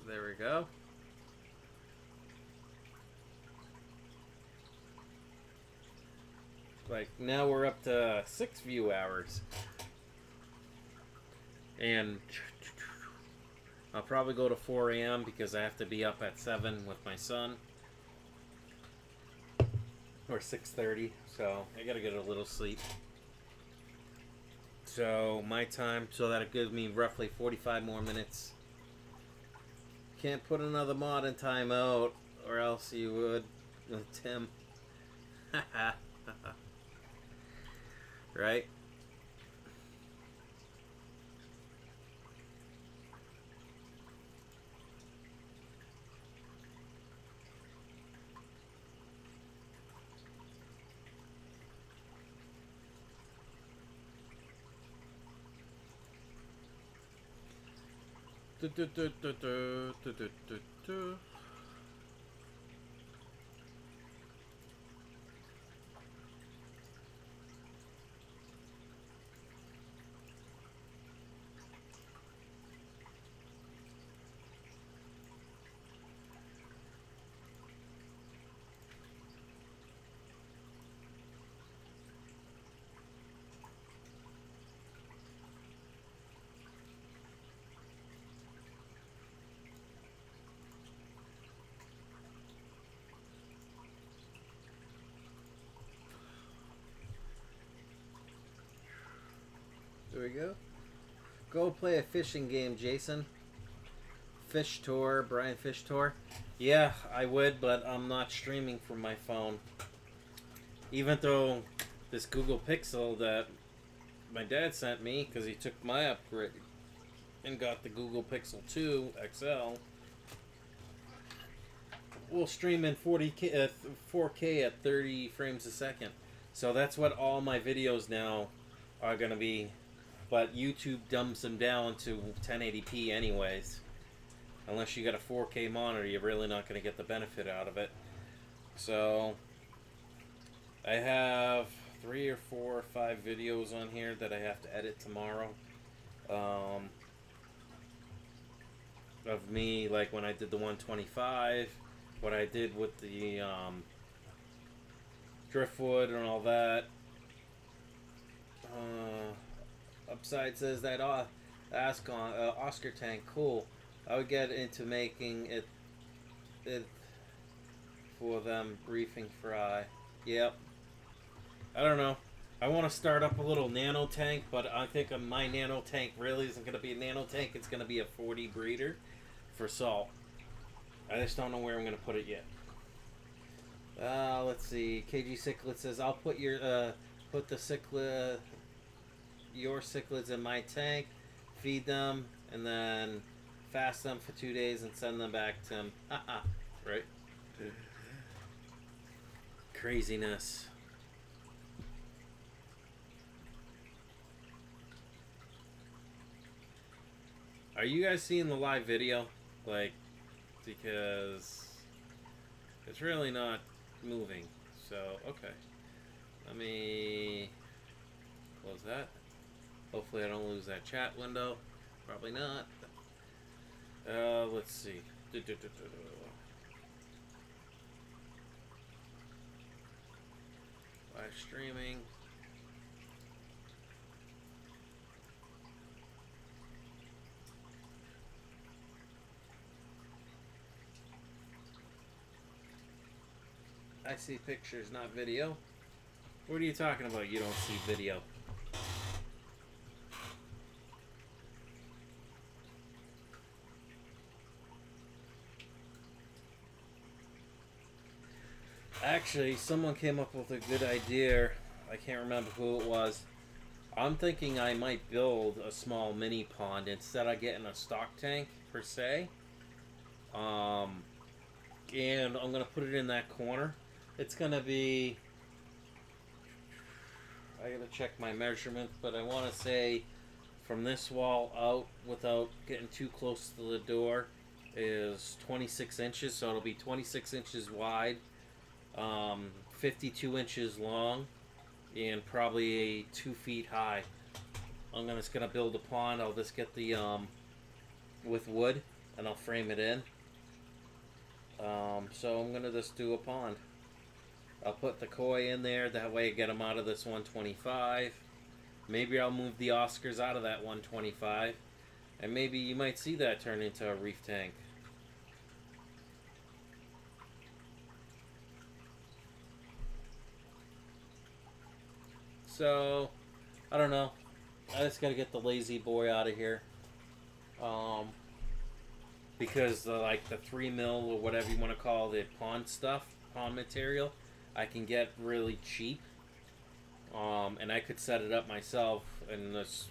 [SPEAKER 1] there we go. Like, now we're up to 6 view hours. And I'll probably go to 4 a.m. because I have to be up at 7 with my son. Or 6:30, so I gotta get a little sleep. So my time, so that gives me roughly 45 more minutes. Can't put another mod in timeout, or else you would, Tim. Right? There we go. Go play a fishing game, Jason. Fish Tour, Brian Fish Tour. Yeah, I would, but I'm not streaming from my phone. Even though this Google Pixel that my dad sent me, because he took my upgrade and got the Google Pixel 2 XL, will stream in 4K at 30 frames a second. So that's what all my videos now are going to be. But YouTube dumbs them down to 1080p anyways. Unless you got a 4K monitor, you're really not going to get the benefit out of it. So I have 3 or 4 or 5 videos on here that I have to edit tomorrow. Of me, like when I did the 125, what I did with the driftwood and all that. Upside says that Oscar tank, cool. I would get into making it for them briefing fry. Yep. I don't know. I want to start up a little nano tank, but I think my nano tank really isn't going to be a nano tank. It's going to be a 40 breeder for salt. I just don't know where I'm going to put it yet. Let's see. KG Cichlid says, I'll put your put the cichlid, your cichlids in my tank, feed them, and then fast them for 2 days and send them back to him. Right? Craziness. Are you guys seeing the live video? Like, because it's really not moving. So, okay. Let me close that. Hopefully I don't lose that chat window. Probably not. Let's see. Live streaming. I see pictures, not video. What are you talking about? You don't see video. Actually, someone came up with a good idea. I can't remember who it was. I'm thinking I might build a small mini pond instead of getting a stock tank, per se. And I'm going to put it in that corner. It's going to be... I got to check my measurements, but I want to say from this wall out, without getting too close to the door, is 26 inches. So it'll be 26 inches wide. 52 inches long and probably 2 feet high. I'm just gonna build a pond. I'll just get the with wood and I'll frame it in. So I'm gonna just do a pond. I'll put the koi in there, that way I get them out of this 125. Maybe I'll move the Oscars out of that 125, and maybe you might see that turn into a reef tank. So, I don't know. I just gotta get the lazy boy out of here. Because like the 3mm or whatever you want to call the pond stuff, pond material, I can get really cheap. And I could set it up myself. And this,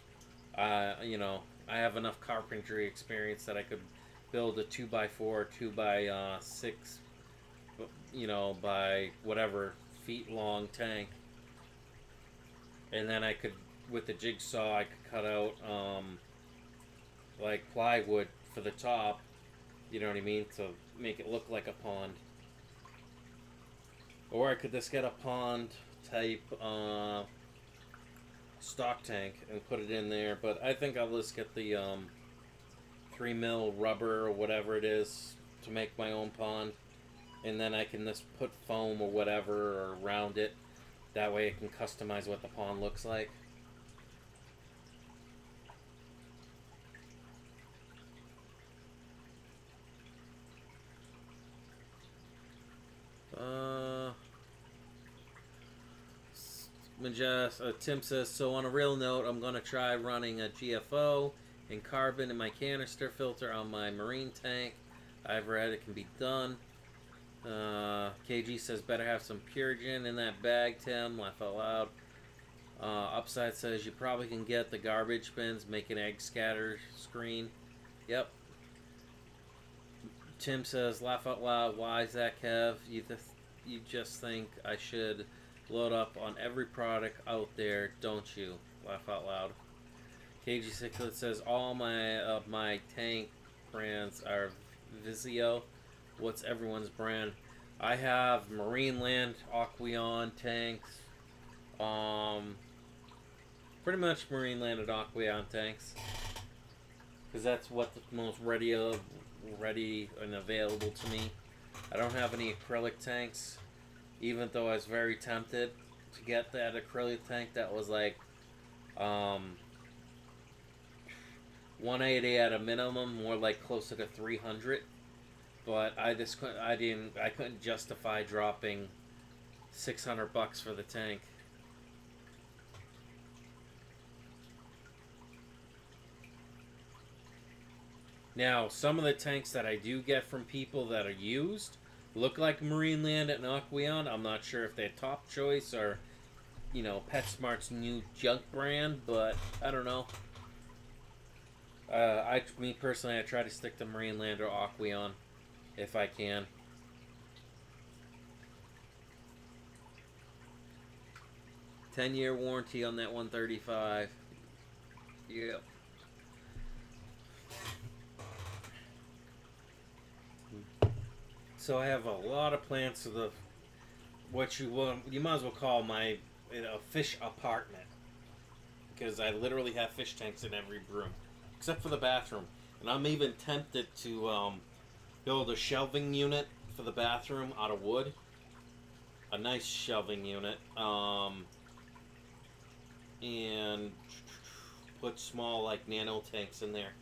[SPEAKER 1] you know, I have enough carpentry experience that I could build a 2x4, 2x6, you know, by whatever feet long tank. And then I could, with the jigsaw, I could cut out, like plywood for the top, you know what I mean, to make it look like a pond. Or I could just get a pond type, stock tank and put it in there. But I think I'll just get the, 3mm rubber or whatever it is to make my own pond. And then I can just put foam or whatever around it. That way I can customize what the pond looks like. Tim says, so on a real note, I'm going to try running a GFO and carbon in my canister filter on my marine tank. I've read it can be done. KG says, better have some Purigen in that bag, Tim. Laugh out loud. Upside says, you probably can get the garbage bins, make an egg scatter screen. Yep. Tim says, laugh out loud. Why is that, Kev? You just think I should load up on every product out there, don't you? Laugh out loud. KG Cichlid says, all my tank brands are Vizio. What's everyone's brand? I have Marineland, Aquion tanks. Pretty much Marineland and Aquion tanks. Because that's what's the most ready and available to me. I don't have any acrylic tanks. Even though I was very tempted to get that acrylic tank that was like 180 at a minimum, more like closer to 300. But I couldn't justify dropping $600 for the tank. Now, some of the tanks that I do get from people that are used look like Marineland and Aquion. I'm not sure if they're top choice or, you know, PetSmart's new junk brand, but I don't know. Me personally, I try to stick to Marineland or Aquion if I can. $10-year warranty on that 135. Yep. So I have a lot of plants of the what you might as well call my fish apartment, because I literally have fish tanks in every room except for the bathroom, and I'm even tempted to build a shelving unit for the bathroom out of wood, a nice shelving unit, and put small like nano tanks in there.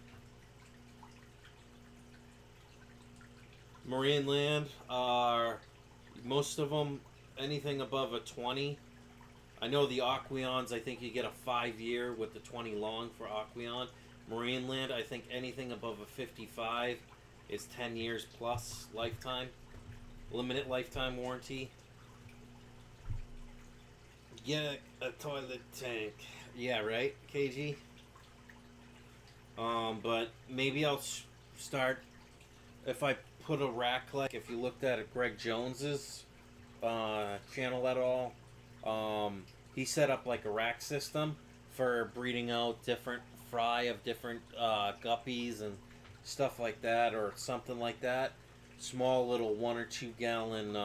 [SPEAKER 1] Marineland are most of them anything above a 20. I know the Aquions, I think you get a 5-year with the 20 long for Aquion. Marineland, I think anything above a 55 is 10 years plus lifetime, limited lifetime warranty. Get a toilet tank. Yeah, right, KG? But maybe I'll start, if I put a rack, like if you looked at Greg Jones's channel at all, he set up like a rack system for breeding out different fry of different guppies and stuff like that, or something like that. Small little 1 or 2 gallon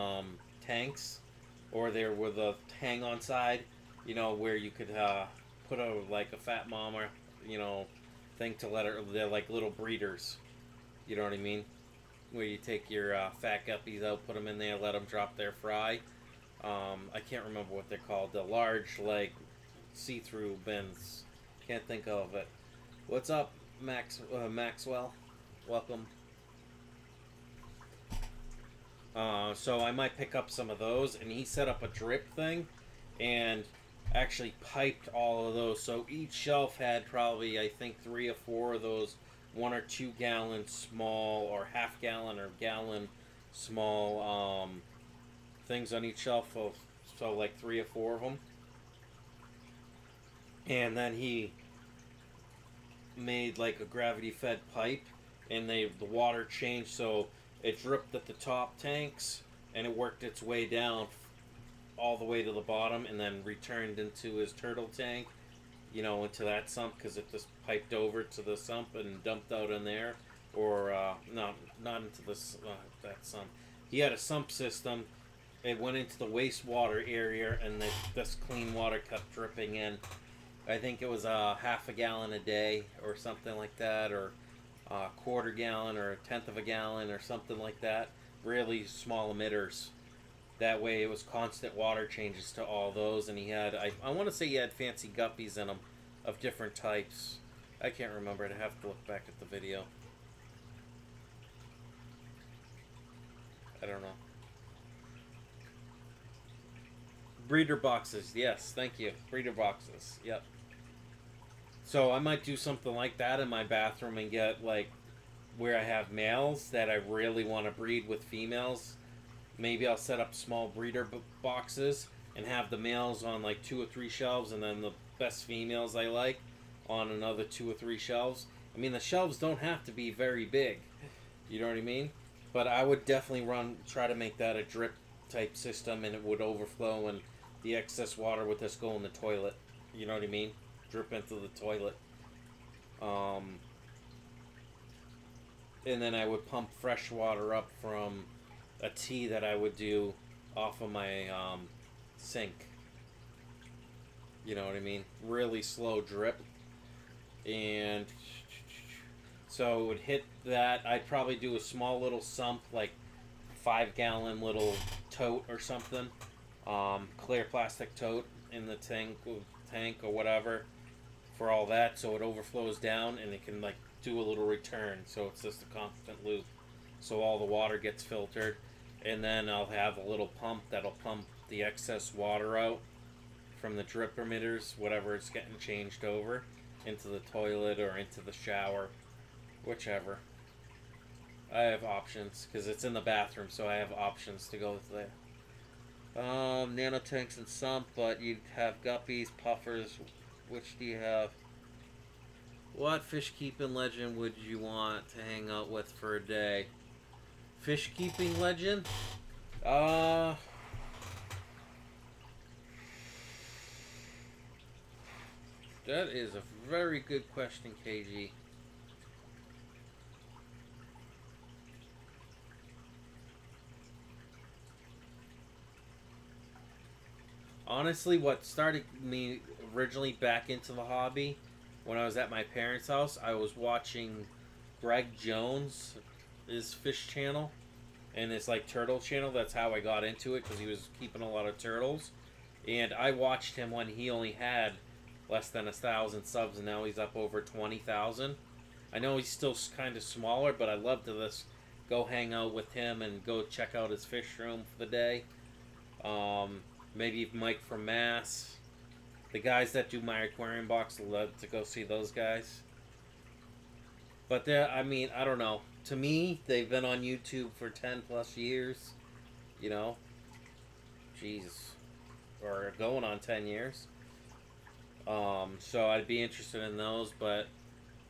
[SPEAKER 1] tanks, or there with a hang on side, you know, where you could put like a fat mama, you know, thing to let her. They're like little breeders, you know what I mean, where you take your fat guppies out, put them in there, let them drop their fry. I can't remember what they're called. The large, like, see-through bins. Can't think of it. What's up, Maxwell? Welcome. So I might pick up some of those, and he set up a drip thing, and actually piped all of those. So each shelf had probably, I think, 3 or 4 of those 1 or 2 gallon small, or half gallon or gallon small things on each shelf. So like 3 or 4 of them. And then he made like a gravity fed pipe, and the water changed, so it dripped at the top tanks and it worked its way down all the way to the bottom, and then returned into his turtle tank, you know, into that sump, because it just piped over to the sump and dumped out in there. Or not into this that sump. He had a sump system. It went into the wastewater area, and this clean water kept dripping in. I think it was half a gallon a day or something like that, or a quarter gallon or a tenth of a gallon or something like that. Really small emitters. That way it was constant water changes to all those, and he had, I want to say he had fancy guppies in them of different types. I can't remember. I'd have to look back at the video. I don't know. breeder boxes. Yes, thank you. Breeder boxes. Yep. So I might do something like that in my bathroom and get like where I have males that I really want to breed with females. Maybe I'll set up small breeder boxes and have the males on like 2 or 3 shelves, and then the best females I like on another 2 or 3 shelves. I mean, the shelves don't have to be very big. You know what I mean? But I would definitely try to make that a drip type system, and it would overflow, and the excess water would just go in the toilet. You know what I mean? Drip into the toilet. And then I would pump fresh water up from a tea that I would do off of my sink. You know what I mean? Really slow drip. And so it would hit that. I'd probably do a small little sump, like 5-gallon little tote or something. Clear plastic tote in the tank or whatever for all that, so it overflows down and it can like do a little return, so it's just a constant loop, so all the water gets filtered. And then I'll have a little pump that'll pump the excess water out from the drip emitters, whatever it's getting changed over, into the toilet or into the shower, whichever. I have options because it's in the bathroom, so I have options to go with there. Nano tanks and sump, but you have guppies, puffers. Which do you have? What fish keeping legend would you want to hang out with for a day? Fish keeping legend? That is a very good question, KG. Honestly, what started me originally back into the hobby, when I was at my parents' house, I was watching Greg Jones' fish channel, and his like turtle channel. That's how I got into it, because he was keeping a lot of turtles. And I watched him when he only had less than 1,000 subs, and now he's up over 20,000. I know he's still kind of smaller, but I love to just go hang out with him and go check out his fish room for the day. Maybe Mike from Mass. The guys that do my aquarium box, I love to go see those guys. But I mean, I don't know. To me, they've been on YouTube for 10 plus years. You know? Jeez. Or going on 10 years. So I'd be interested in those, but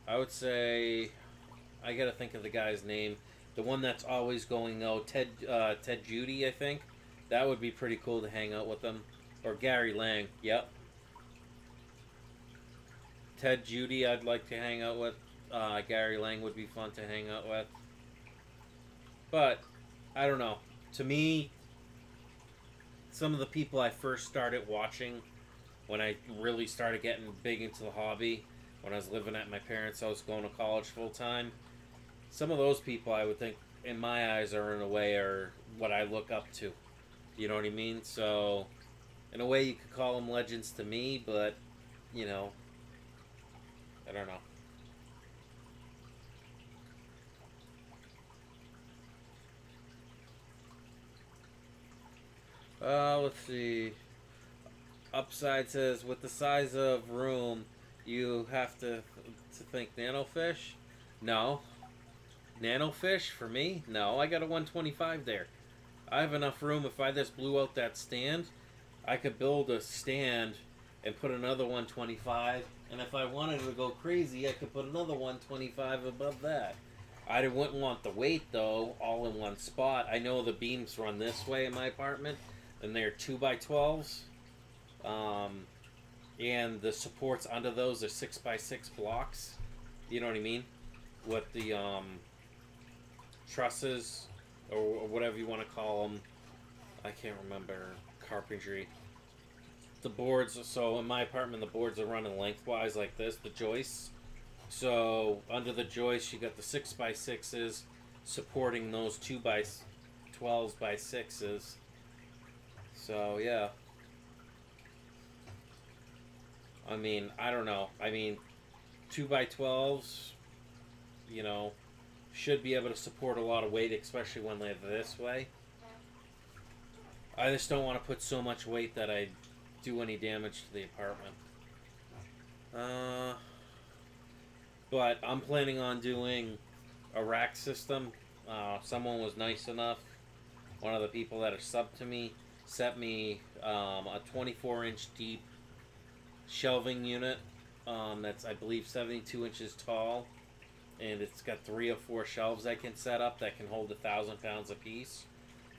[SPEAKER 1] I would say, I gotta think of the guy's name. The one that's always going, Ted Judy, I think. That would be pretty cool to hang out with them. Or Gary Lang, yep. Ted Judy, I'd like to hang out with. Gary Lang would be fun to hang out with. But, I don't know. To me, some of the people I first started watching when I really started getting big into the hobby, when I was living at my parents' house, going to college full time, some of those people I would think, in my eyes, are in a way, are what I look up to. You know what I mean? So, in a way, you could call them legends to me, but, you know, I don't know. Let's see. Upside says, with the size of room, you have to think nanofish? No. Nanofish for me? No, I got a 125 there. I have enough room. If I just blew out that stand, I could build a stand and put another 125, and if I wanted to go crazy, I could put another 125 above that. I wouldn't want the weight, though, all in one spot. I know the beams run this way in my apartment, and they're 2x12s. And the supports under those are 6x6 blocks. You know what I mean? With the trusses, or whatever you want to call them. I can't remember. Carpentry. The boards, so in my apartment, the boards are running lengthwise like this, the joists. So under the joist, you got the 6x6s supporting those 2x12s by 6s. So yeah. I mean, I don't know. I mean, 2x12s, you know, should be able to support a lot of weight, especially when they're this way. I just don't want to put so much weight that I do any damage to the apartment. But I'm planning on doing a rack system. Someone was nice enough, one of the people that are sub to me, sent me a 24-inch deep shelving unit that's, I believe, 72 inches tall. And it's got 3 or 4 shelves I can set up that can hold 1,000 pounds apiece.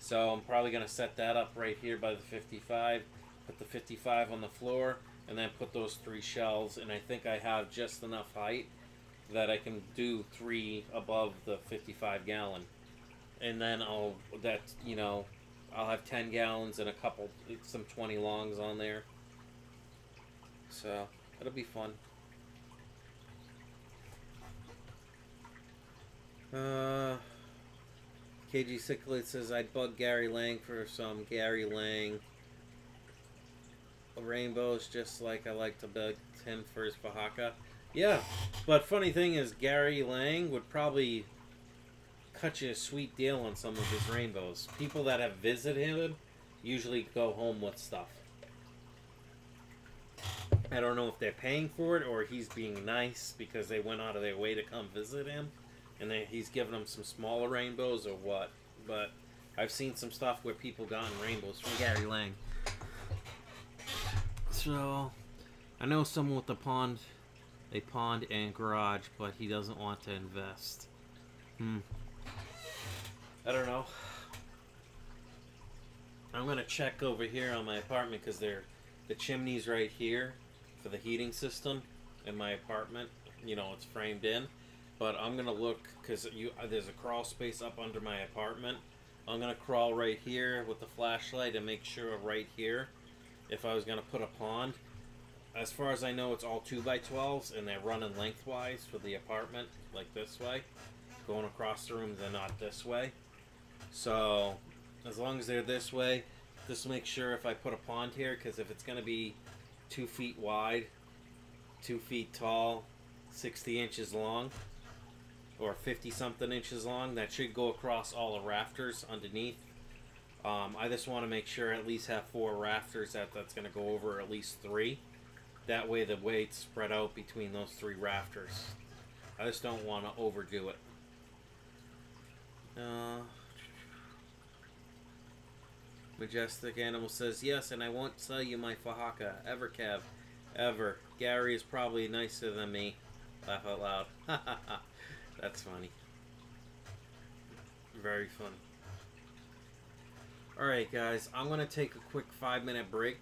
[SPEAKER 1] So I'm probably going to set that up right here by the 55, put the 55 on the floor, and then put those 3 shelves. And I think I have just enough height that I can do 3 above the 55 gallon. And then I'll have 10 gallons and some 20 longs on there. So it'll be fun. KG Cichlid says I'd bug Gary Lang for some Gary Lang rainbows, just like I like to bug him for his Fahaka. Yeah, but funny thing is, Gary Lang would probably cut you a sweet deal on some of his rainbows. People that have visited him usually go home with stuff. I don't know if they're paying for it or he's being nice because they went out of their way to come visit him. And then he's giving them some smaller rainbows or what. But I've seen some stuff where people gotten rainbows from Gary Lang. So, I know someone with a pond and garage, but he doesn't want to invest. I don't know. I'm going to check over here on my apartment because the chimney's right here for the heating system in my apartment. You know, it's framed in. But I'm going to look, because there's a crawl space up under my apartment. I'm going to crawl right here with the flashlight and make sure right here, if I was going to put a pond. As far as I know, it's all 2x12s, and they're running lengthwise for the apartment, like this way. Going across the room, they're not this way. So, as long as they're this way, just make sure if I put a pond here, because if it's going to be 2 feet wide, 2 feet tall, 60 inches long, or 50-something inches long, that should go across all the rafters underneath. I just want to make sure I at least have 4 rafters that's going to go over at least 3. That way the weight's spread out between those 3 rafters. I just don't want to overdo it. Majestic Animal says, yes, and I won't sell you my Fahaka. Ever, Kev. Ever. Gary is probably nicer than me. Laugh out loud. Ha ha ha. That's funny. Very funny. Alright guys, I'm going to take a quick 5-minute break.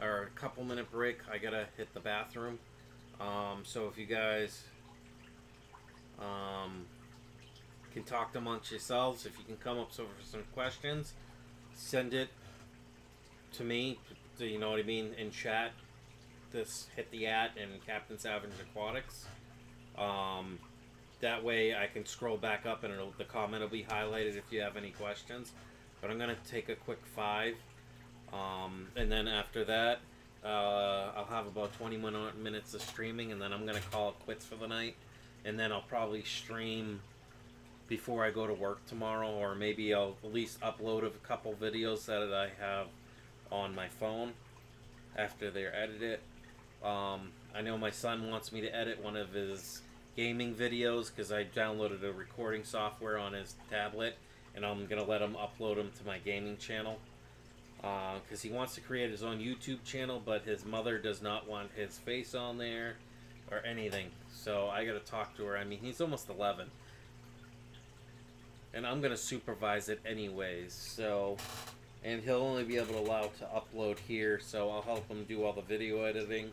[SPEAKER 1] Or a couple-minute break. I gotta hit the bathroom. So if you guys can talk amongst yourselves, if you can come up with some questions, send it to me, you know what I mean, in chat. Just hit the @ and Captain Savage Aquatics. That way I can scroll back up and the comment will be highlighted if you have any questions. But I'm going to take a quick 5. And then after that, I'll have about 20 minutes of streaming, and then I'm going to call it quits for the night. And then I'll probably stream before I go to work tomorrow, or maybe I'll at least upload a couple videos that I have on my phone after they're edited. I know my son wants me to edit one of his gaming videos because I downloaded a recording software on his tablet, and I'm going to let him upload them to my gaming channel. Because he wants to create his own YouTube channel, but his mother does not want his face on there or anything. So I got to talk to her. I mean, he's almost 11. And I'm going to supervise it anyways. So, and he'll only be able to allow to upload here, so I'll help him do all the video editing.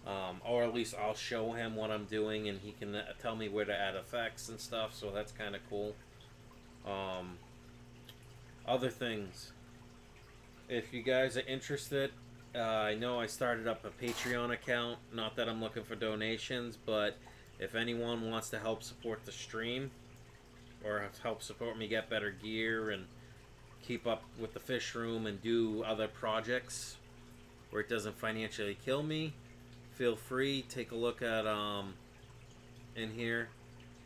[SPEAKER 1] Or at least I'll show him what I'm doing, and he can tell me where to add effects and stuff, so that's kind of cool. Other things. If you guys are interested, I know I started up a Patreon account. Not that I'm looking for donations, but if anyone wants to help support the stream, or help support me get better gear and keep up with the fish room and do other projects where it doesn't financially kill me, feel free. Take a look at in here.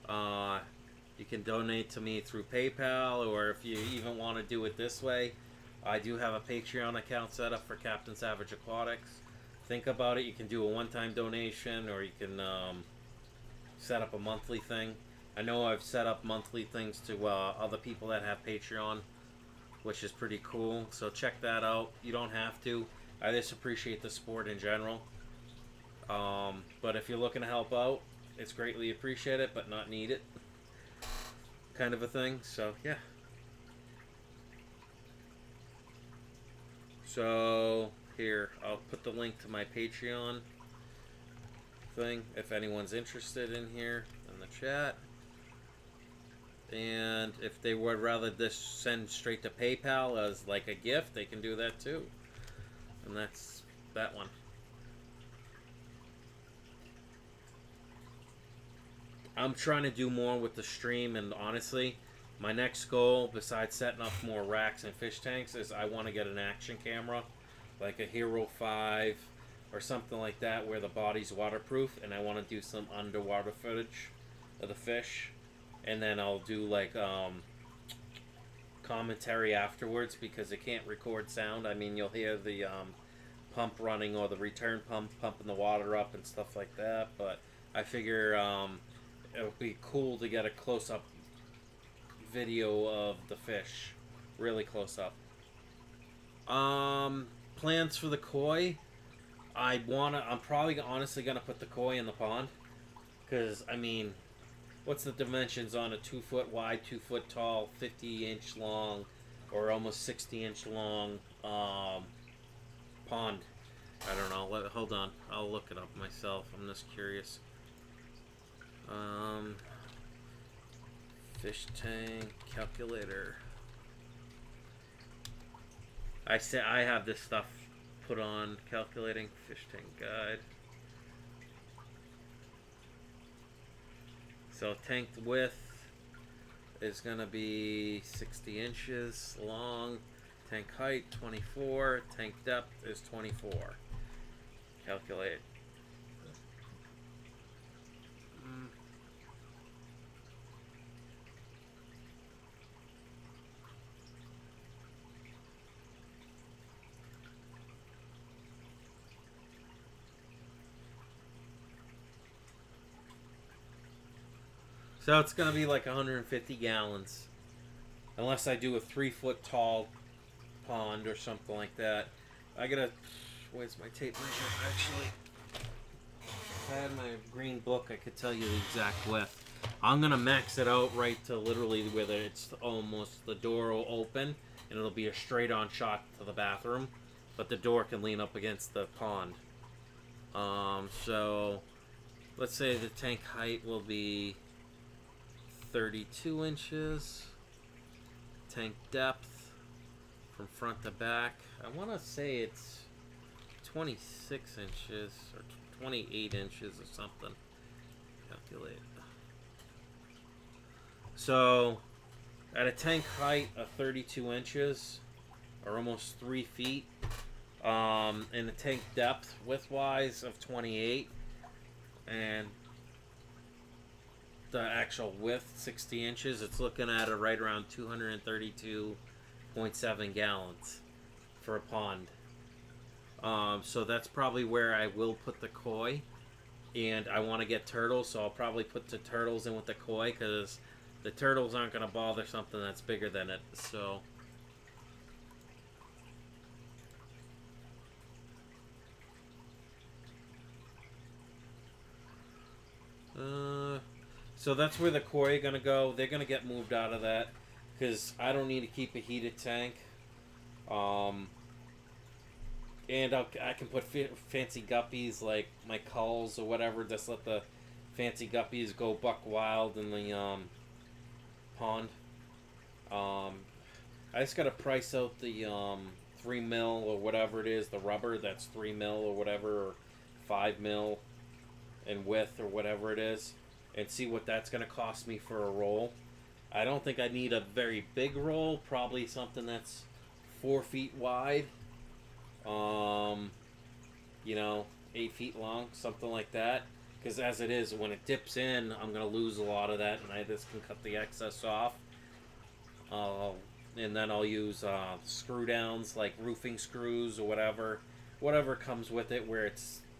[SPEAKER 1] You can donate to me through PayPal, or if you even want to do it this way, I do have a Patreon account set up for Captain Savage Aquatics. Think about it. You can do a one-time donation, or you can set up a monthly thing. I know I've set up monthly things to other people that have Patreon, which is pretty cool. So check that out. You don't have to. I just appreciate the support in general. But if you're looking to help out, it's greatly appreciated, but not needed. Kind of a thing. So, yeah. So, here, I'll put the link to my Patreon thing if anyone's interested in here in the chat. And if they would rather just send straight to PayPal as like a gift, they can do that too. And that's that one. I'm trying to do more with the stream, and honestly, my next goal, besides setting up more racks and fish tanks, is I want to get an action camera, like a Hero 5 or something like that, where the body's waterproof, and I want to do some underwater footage of the fish. And then I'll do like commentary afterwards, because it can't record sound. I mean, you'll hear the pump running, or the return pump pumping the water up and stuff like that. But I figure it would be cool to get a close-up video of the fish, really close up. Plans for the koi. I'm probably honestly gonna put the koi in the pond, because I mean, what's the dimensions on a 2 foot wide, 2 foot tall, 50-inch long, or almost 60-inch long pond? I don't know. Hold on, I'll look it up myself. I'm just curious. Fish tank calculator. I have this stuff put on calculating fish tank guide. So tank width is gonna be 60 inches long. Tank height 24. Tank depth is 24. Calculate. So it's going to be like 150 gallons. Unless I do a 3 foot tall pond or something like that. I gotta... Where's my tape measure? Actually, if I had my green book, I could tell you the exact width. I'm going to max it out right to literally where it's almost... The door will open, and it'll be a straight on shot to the bathroom. But the door can lean up against the pond. So... Let's say the tank height will be 32 inches. Tank depth from front to back, I want to say it's 26 inches or 28 inches or something. Calculate. So at a tank height of 32 inches, or almost 3 feet, and a tank depth width-wise of 28, and the actual width 60 inches, it's looking at a right around 232.7 gallons for a pond. So that's probably where I will put the koi, and I want to get turtles, so I'll probably put the turtles in with the koi, because the turtles aren't going to bother something that's bigger than it. So so that's where the koi are going to go. They're going to get moved out of that, because I don't need to keep a heated tank. And I can put fancy guppies like my culls or whatever. Just let the fancy guppies go buck wild in the pond. I just got to price out the 3 mil or whatever it is, the rubber that's 3 mil or whatever, or 5 mil in width or whatever it is, and see what that's going to cost me for a roll. I don't think I need a very big roll, probably something that's 4 feet wide, you know, 8 feet long, something like that, because as it is, when it dips in, I'm going to lose a lot of that, and I just can cut the excess off. and then I'll use screw downs like roofing screws or whatever comes with it, where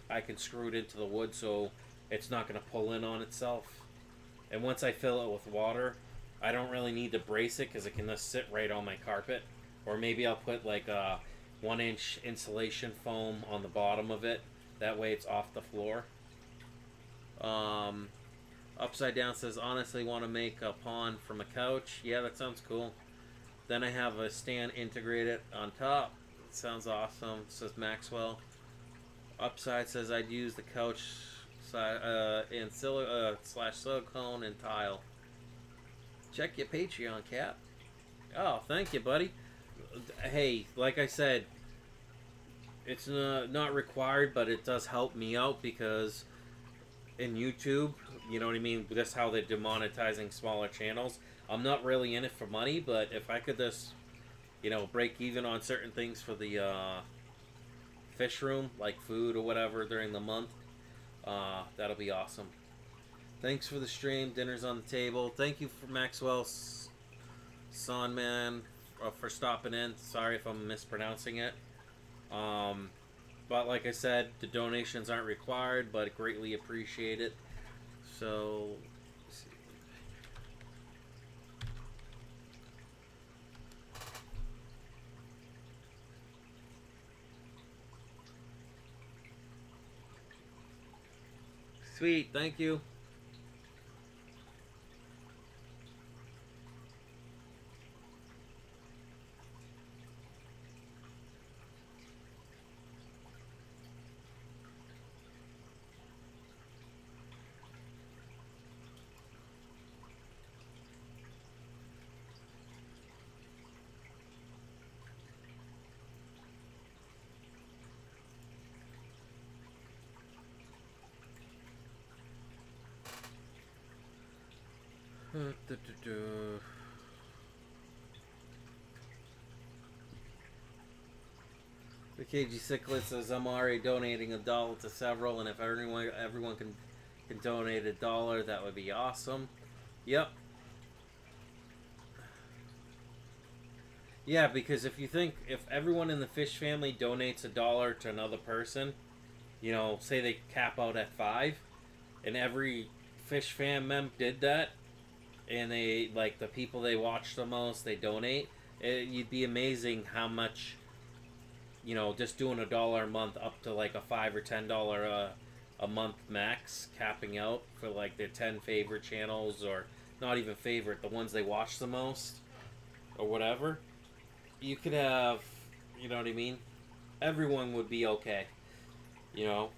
[SPEAKER 1] I can screw it into the wood so it's not going to pull in on itself. And once I fill it with water, I don't really need to brace it because it can just sit right on my carpet. Or maybe I'll put like a 1-inch insulation foam on the bottom of it. That way it's off the floor. Upside Down says, honestly want to make a pond from a couch. Yeah, that sounds cool. Then I have a stand integrated on top. Sounds awesome, says Maxwell. Upside says, I'd use the couch in slash silicone and tile. Check your Patreon, Cap. Oh, thank you, buddy. Hey, like I said, it's not required, but it does help me out because in YouTube, you know what I mean? That's how they're demonetizing smaller channels. I'm not really in it for money, but if I could just, you know, break even on certain things for the fish room, like food or whatever during the month, that'll be awesome. Thanks for the stream. Dinner's on the table. Thank you for Maxwell Sonman for stopping in. Sorry if I'm mispronouncing it. But like I said, the donations aren't required, but greatly appreciate it. So, let's see. Sweet, thank you. The KG Cichlid says, I'm already donating $1 to several, and if everyone can donate $1, that would be awesome. Yep. Yeah, because if everyone in the fish family donates $1 to another person, you know, say they cap out at 5, and every fish fam member did that, and they, like, the people they watch the most, they donate, you'd be amazing how much, you know, just doing $1 a month up to like a $5 or $10 a month max, capping out for like their 10 favorite channels, or not even favorite, the ones they watch the most, or whatever. You could have, you know what I mean? Everyone would be okay, you know?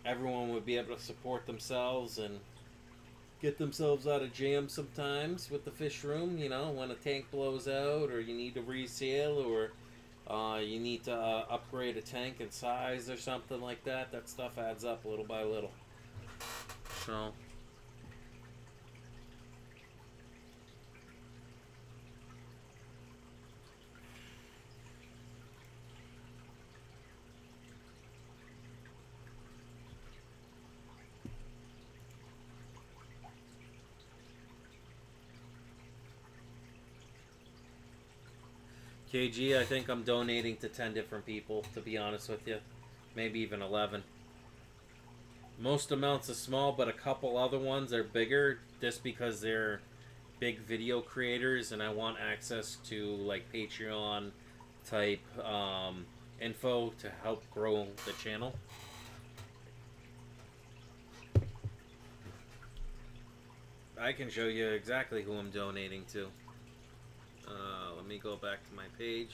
[SPEAKER 1] Everyone would be able to support themselves and get themselves out of jam sometimes with the fish room, you know, when a tank blows out, or you need to resale, or you need to upgrade a tank in size or something like that. That stuff adds up little by little. So... KG, I think I'm donating to 10 different people, to be honest with you. Maybe even 11. Most amounts are small, but a couple other ones are bigger just because they're big video creators and I want access to like Patreon type info to help grow the channel. I can show you exactly who I'm donating to. Let me go back to my page.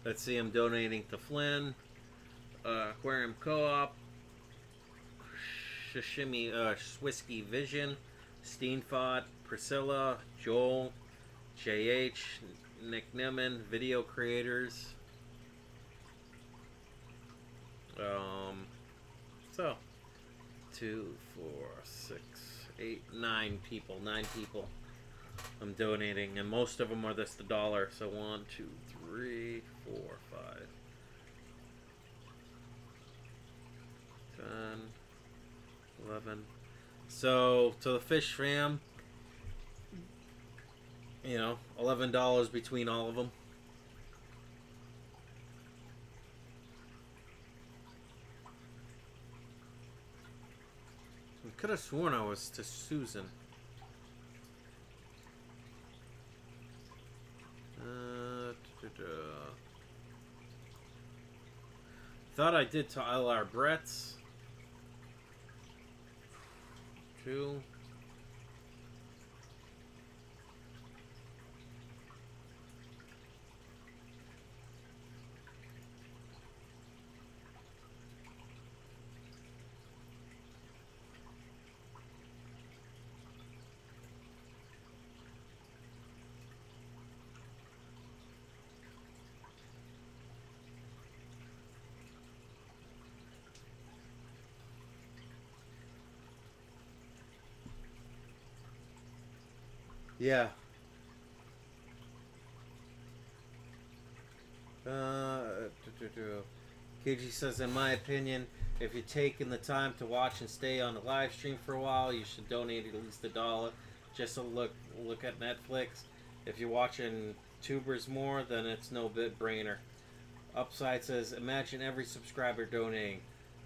[SPEAKER 1] Let's see, I'm donating to Flynn, Aquarium Co-op, Shishimi, Whiskey Vision, Steenfot, Priscilla, Joel, JH, Nick Neman, Video Creators. So 2, 4, 6, 8, 9 people. 9 people I'm donating, and most of them are just $1. So 1, 2, 3, 4, 5, 10, 11. So to the fish fam, you know, $11 between all of them. I could have sworn I was to Susan. Thought I did to LR Brett's. 2. Yeah. KG says, in my opinion, if you're taking the time to watch and stay on the live stream for a while, you should donate at least $1 just to look at Netflix. If you're watching tubers more, then it's no bit brainer. Upside says, imagine every subscriber donating.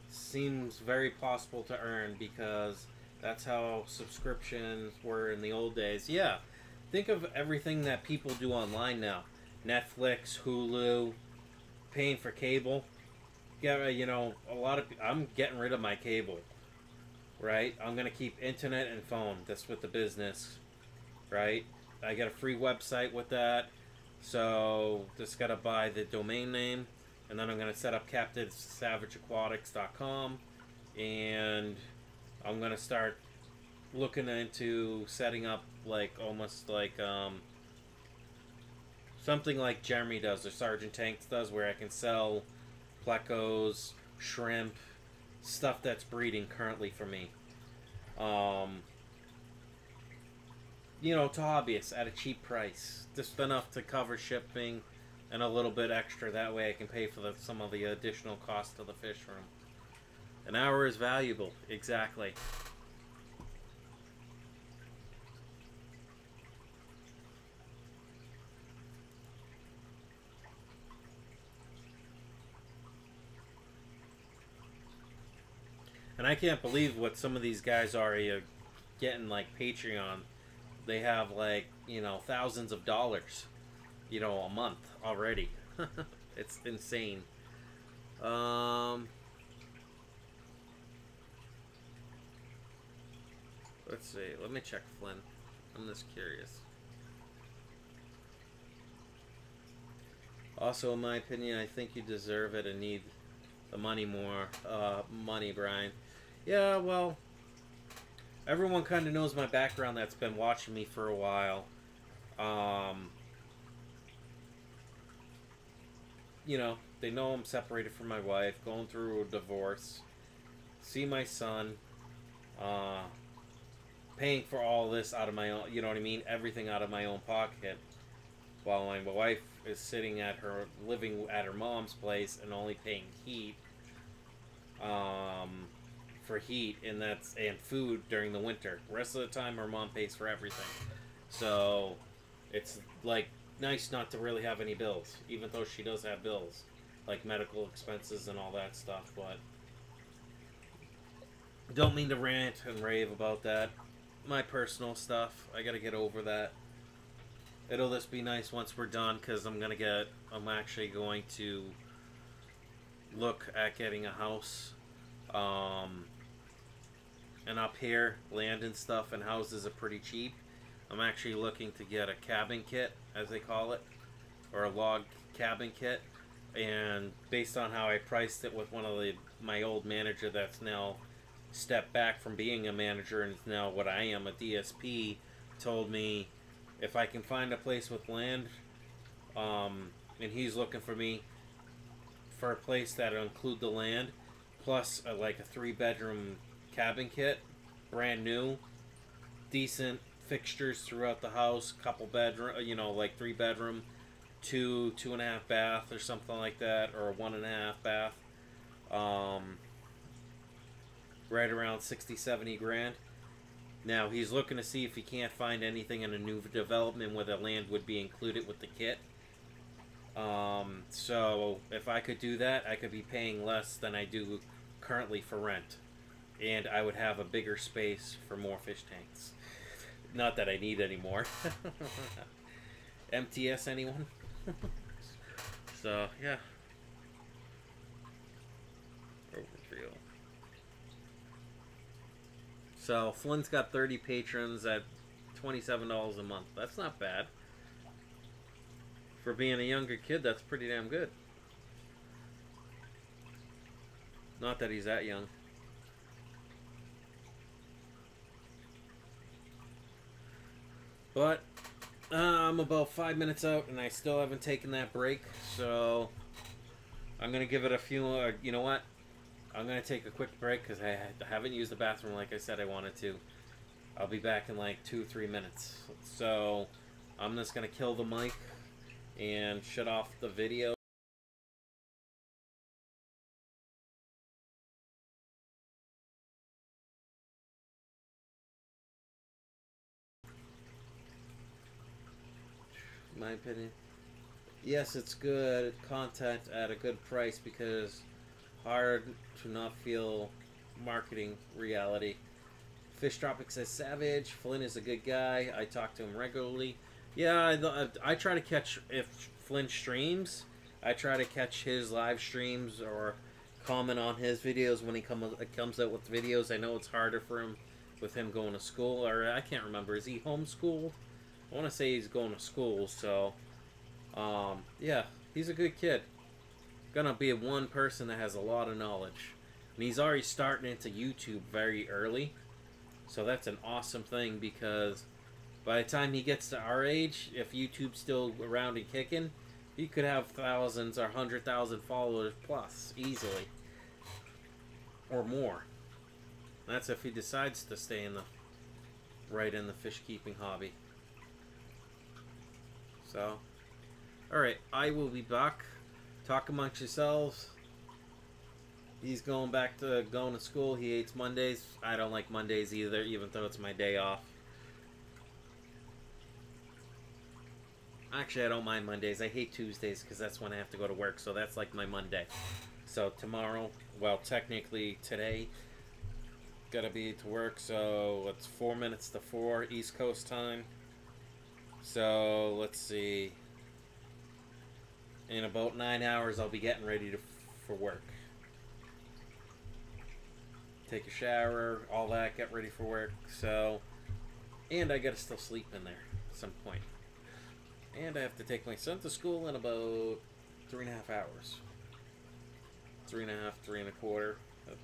[SPEAKER 1] Seems very possible to earn because that's how subscriptions were in the old days. Yeah, think of everything that people do online now. Netflix, Hulu, paying for cable. Yeah, you know, a lot of I'm getting rid of my cable, right? I'm gonna keep internet and phone. That's with the business, right? I get a free website with that, so just gotta buy the domain name, and then I'm gonna set up CaptiveSavageAquatics.com, and I'm gonna start looking into setting up like almost like something like Jeremy does or Sergeant Tanks does, where I can sell plecos, shrimp, stuff that's breeding currently for me. You know, to hobbyists at a cheap price, just enough to cover shipping and a little bit extra. That way I can pay for some of the additional cost of the fish room. An hour is valuable, exactly. And I can't believe what some of these guys are getting, like Patreon. They have like, you know, thousands of dollars, you know, a month already. It's insane. Let's see. Let me check Flynn. I'm just curious. Also, in my opinion, I think you deserve it and need the money more. Money, Brian. Yeah, well, everyone kind of knows my background that's been watching me for a while. You know, they know I'm separated from my wife, going through a divorce, see my son, paying for all this out of my own, you know what I mean? Everything out of my own pocket, while my wife is sitting at her, living at her mom's place and only paying heat. For heat, and food during the winter. The rest of the time her mom pays for everything, so it's like nice not to really have any bills, even though she does have bills like medical expenses and all that stuff. But don't mean to rant and rave about that. My personal stuff, I gotta get over that. It'll just be nice once we're done, because I'm actually going to look at getting a house. And up here, land and stuff and houses are pretty cheap. I'm actually looking to get a cabin kit, as they call it, or a log cabin kit. And based on how I priced it with one of my old manager that's now stepped back from being a manager and is now what I am, a DSP, told me if I can find a place with land, and he's looking for me for a place that'll include the land, plus like a 3-bedroom cabin kit, brand new, decent fixtures throughout the house, couple bedroom, like 3-bedroom, 2.5 bath or something like that, or a 1.5 bath, right around 60-70 grand. Now he's looking to see if he can't find anything in a new development where the land would be included with the kit. So if I could do that, I could be paying less than I do currently for rent, and I would have a bigger space for more fish tanks. Not that I need any more. MTS, anyone? So yeah. Overview. So Flynn's got 30 patrons at $27 a month. That's not bad. For being a younger kid, that's pretty damn good. Not that he's that young. But I'm about 5 minutes out and I still haven't taken that break. So I'm going to give it a few... you know what? I'm going to take a quick break because I haven't used the bathroom like I said I wanted to. I'll be back in like 2-3 minutes. So I'm just going to kill the mic and shut off the video. My opinion. Yes, it's good content at a good price because hard to not feel marketing reality. Fish Tropic says Savage. Flynn is a good guy. I talk to him regularly. Yeah, I try to catch, if Flynn streams, I try to catch his live streams or comment on his videos when he comes out with videos. I know it's harder for him with him going to school, or I can't remember. Is he homeschooled? I want to say he's going to school, so yeah, he's a good kid. Gonna be one person that has a lot of knowledge, and he's already starting into YouTube very early, so that's an awesome thing because by the time he gets to our age, if YouTube's still around and kicking, he could have thousands or 100,000 followers plus easily, or more. That's if he decides to stay in the fish keeping hobby. So, alright, I will be back. Talk amongst yourselves. He's going back to going to school. He hates Mondays. I don't like Mondays either, even though it's my day off. Actually, I don't mind Mondays. I hate Tuesdays because that's when I have to go to work, so that's like my Monday. So tomorrow, well, technically today, gotta be to work, so it's 4 minutes to 4 East Coast time. So let's see. In about 9 hours, I'll be getting ready for work. Take a shower, all that, get ready for work. So, and I gotta still sleep in there at some point. And I have to take my son to school in about 3.5 hours. 3.5, 3.25,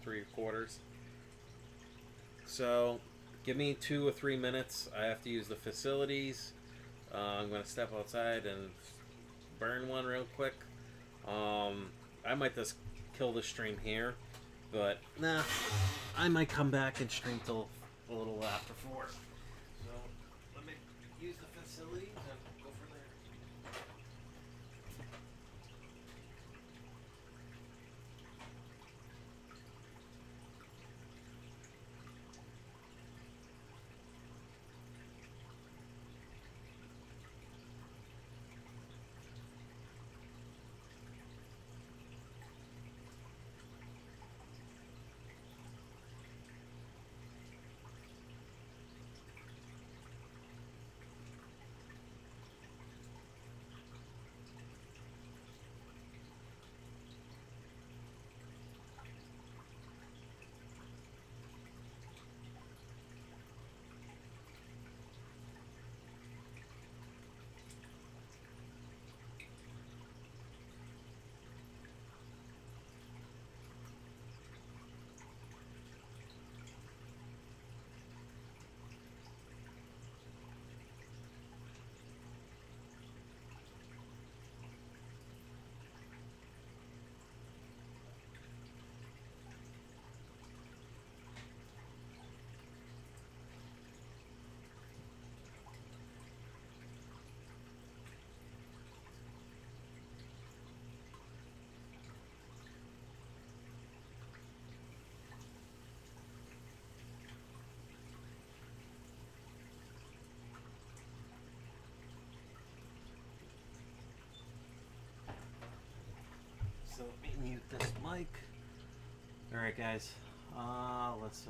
[SPEAKER 1] 3/4. So, give me 2 or 3 minutes. I have to use the facilities. I'm going to step outside and burn one real quick. I might just kill the stream here, but nah, I might come back and stream till a little after 4. So let me use the facilities and go from there. so let me mute this mic. Alright guys, let's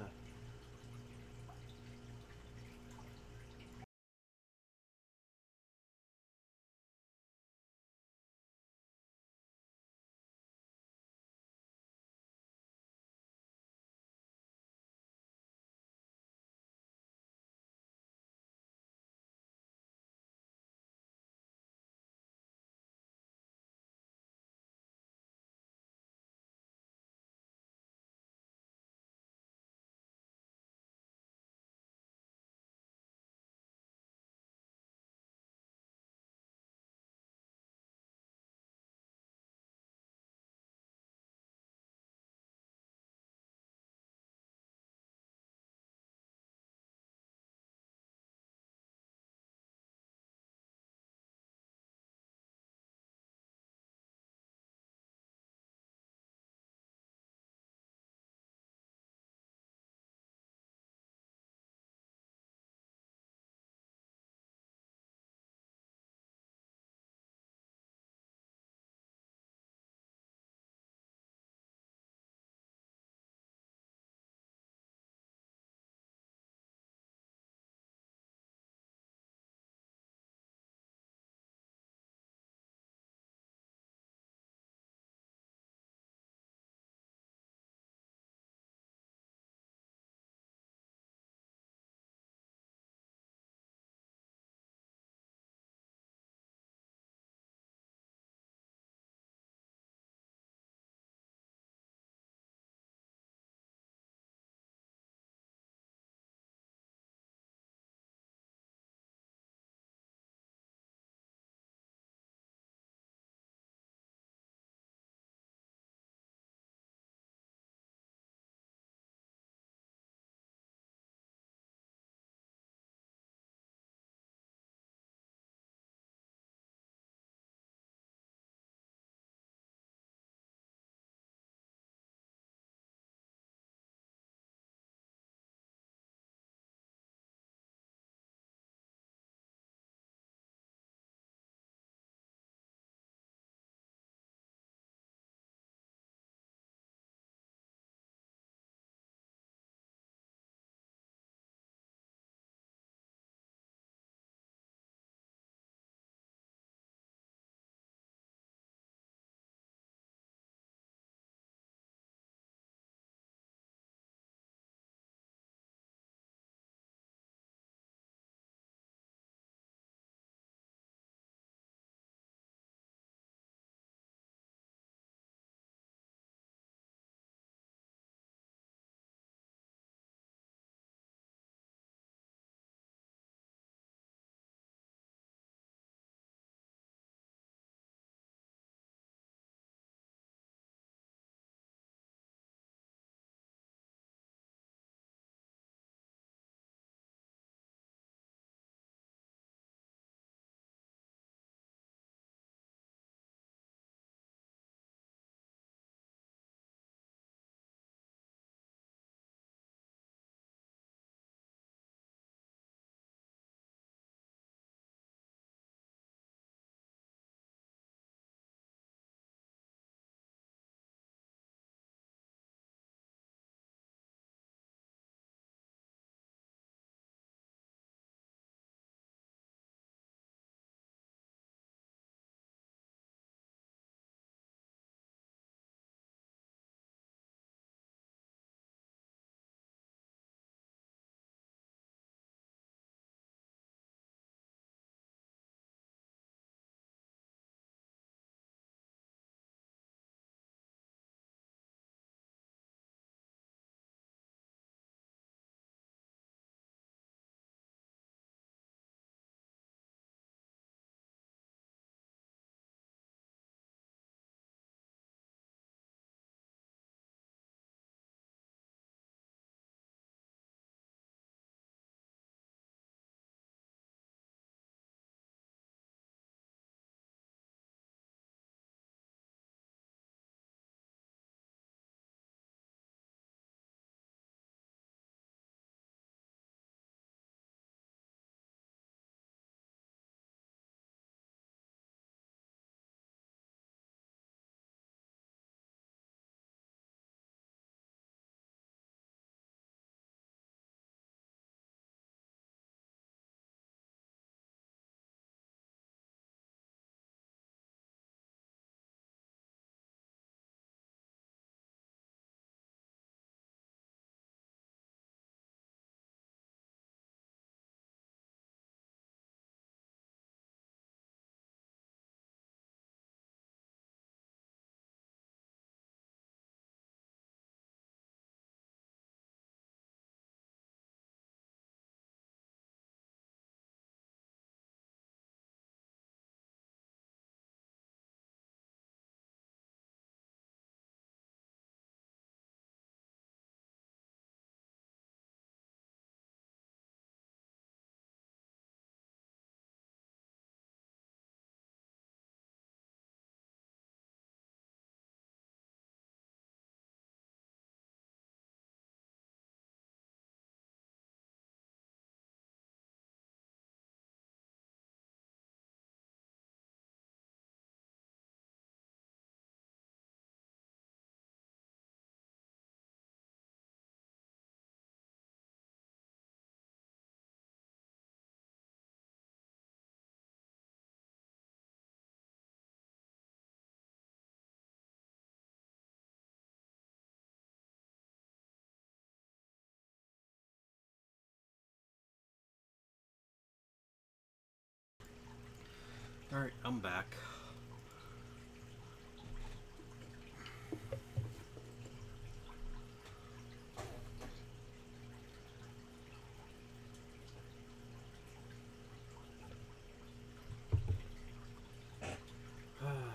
[SPEAKER 1] Alright, I'm back.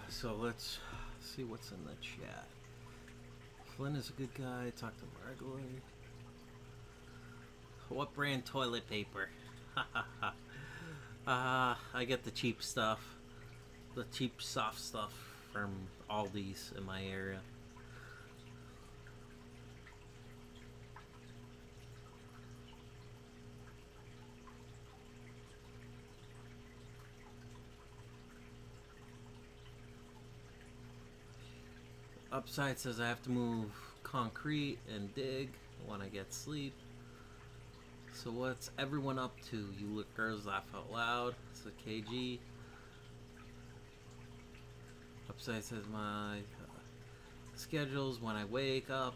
[SPEAKER 1] So let's see what's in the chat. Flynn is a good guy. Talk to him regularly. What brand toilet paper? I get the cheap stuff. The cheap soft stuff from Aldi's in my area. Upside says I have to move concrete and dig when I get sleep. So what's everyone up to? You look girls laugh out loud. It's a KG. Upside says my schedules when I wake up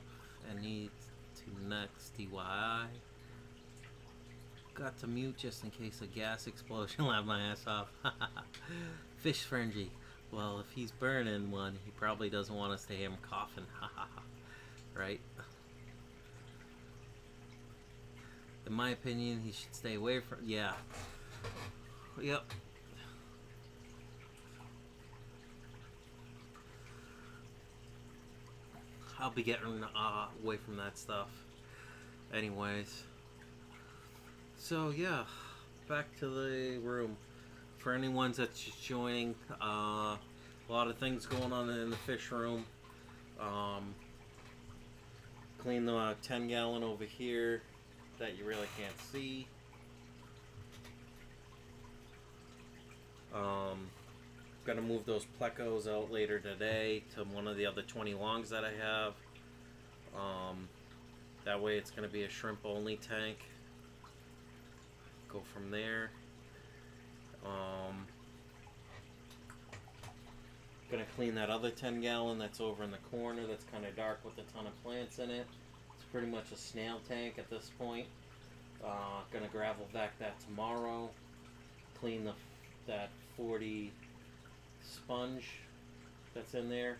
[SPEAKER 1] and need to next DIY. Got to mute just in case a gas explosion laughed my ass off. Fish frenzy. Well, if he's burning one, he probably doesn't want us to hear him coughing. Right? In my opinion, he should stay away from... Yeah. Yep. I'll be getting away from that stuff. Anyways. So, yeah. Back to the room. For anyone that's just joining, a lot of things going on in the fish room. Clean the 10-gallon over here that you really can't see. Gonna move those plecos out later today to one of the other 20 longs that I have. That way it's gonna be a shrimp only tank. Go from there. Gonna clean that other 10-gallon that's over in the corner that's kind of dark with a ton of plants in it. It's pretty much a snail tank at this point. Gonna gravel vac that tomorrow. Clean that 40 sponge that's in there.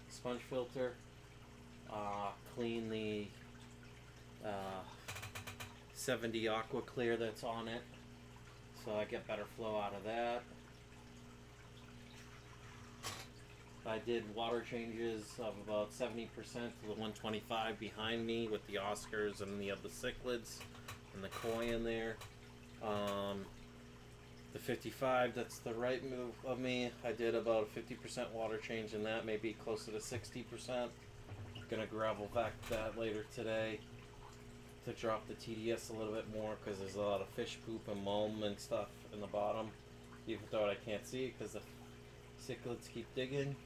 [SPEAKER 1] Sponge filter. Clean the 70 ACCU-CLEAR that's on it, so I get better flow out of that. I did water changes of about 70% to the 125 behind me with the Oscars and the other cichlids and the koi in there. The 55, that's the right move of me. I did about a 50% water change in that, maybe closer to 60%. Gonna gravel vac that later today to drop the TDS a little bit more because there's a lot of fish poop and mulm and stuff in the bottom, even though I can't see it because the cichlids keep digging.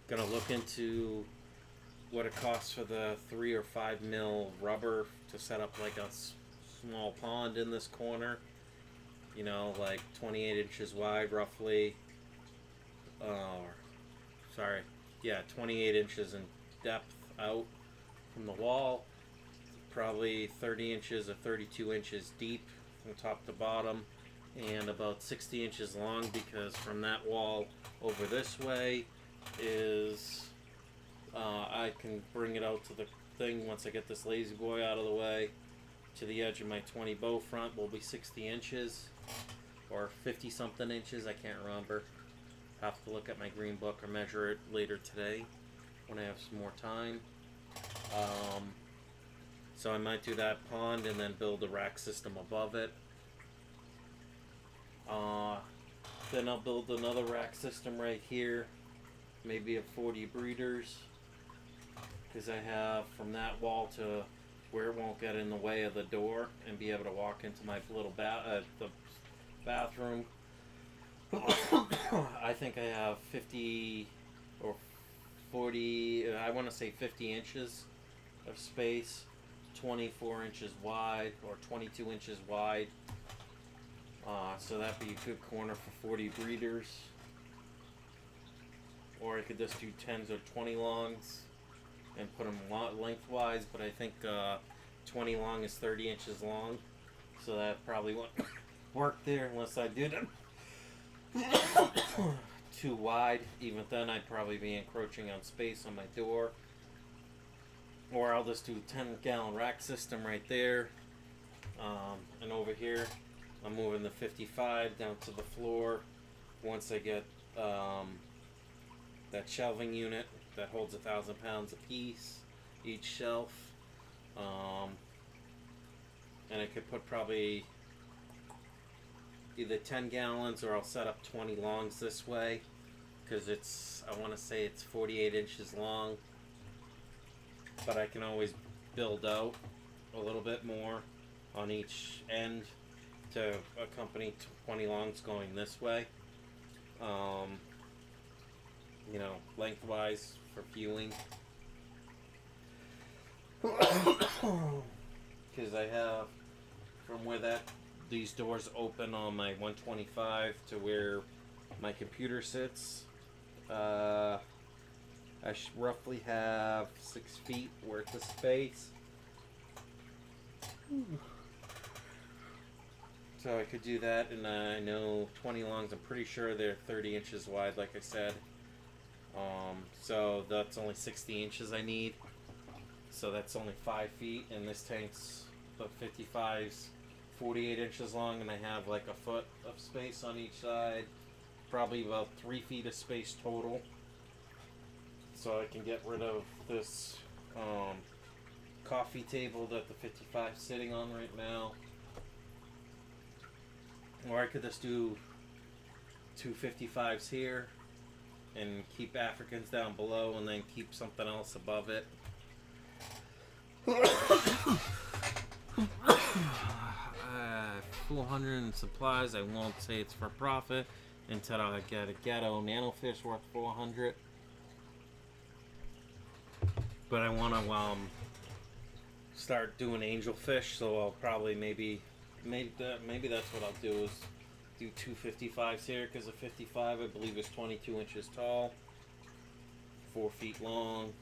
[SPEAKER 1] Gonna look into what it costs for the 3 or 5 mil rubber to set up like a small pond in this corner, you know, like 28 inches wide roughly. Sorry, yeah, 28 inches in depth out from the wall, probably 30 inches or 32 inches deep from top to bottom, and about 60 inches long, because from that wall over this way is I can bring it out to the thing once I get this lazy boy out of the way. To the edge of my 20 bow front will be 60 inches or 50 something inches, I can't remember. Have to look at my green book or measure it later today when I have some more time. So I might do that pond and then build a rack system above it. Then I'll build another rack system right here, maybe of 40 breeders, because I have from that wall to where it won't get in the way of the door and be able to walk into my little the bathroom. I think I have 50 or 40, I want to say 50 inches of space, 24 inches wide or 22 inches wide. So that'd be a good corner for 40 breeders. Or I could just do 10s or 20 longs and put them lengthwise, but I think 20 long is 30 inches long. so that probably won't work there unless I did it too wide. Even then, I'd probably be encroaching on space on my door. Or I'll just do a 10-gallon rack system right there. And over here, I'm moving the 55 down to the floor. Once I get that shelving unit that holds 1,000 pounds a piece, each shelf. And I could put probably either 10 gallons or I'll set up 20 longs this way, because I want to say it's 48 inches long, but I can always build out a little bit more on each end to accompany 20 longs going this way, you know, lengthwise for viewing. Because I have, from where these doors open on my 125 to where my computer sits, I roughly have 6 feet worth of space. So I could do that, and I know 20 longs, I'm pretty sure they're 30 inches wide, like I said. So that's only 60 inches I need. So that's only 5 feet, and this tank's the 55's 48 inches long, and I have like a foot of space on each side. Probably about 3 feet of space total. So I can get rid of this coffee table that the 55's sitting on right now. Or I could just do 2 55's here and keep Africans down below and then keep something else above it. 400 in supplies. I won't say it's for profit until I get a ghetto nanofish worth 400. But I want to start doing angelfish, so I'll probably maybe that's what I'll do, is do 2 55's here, because a 55 I believe is 22 inches tall, 4 feet long.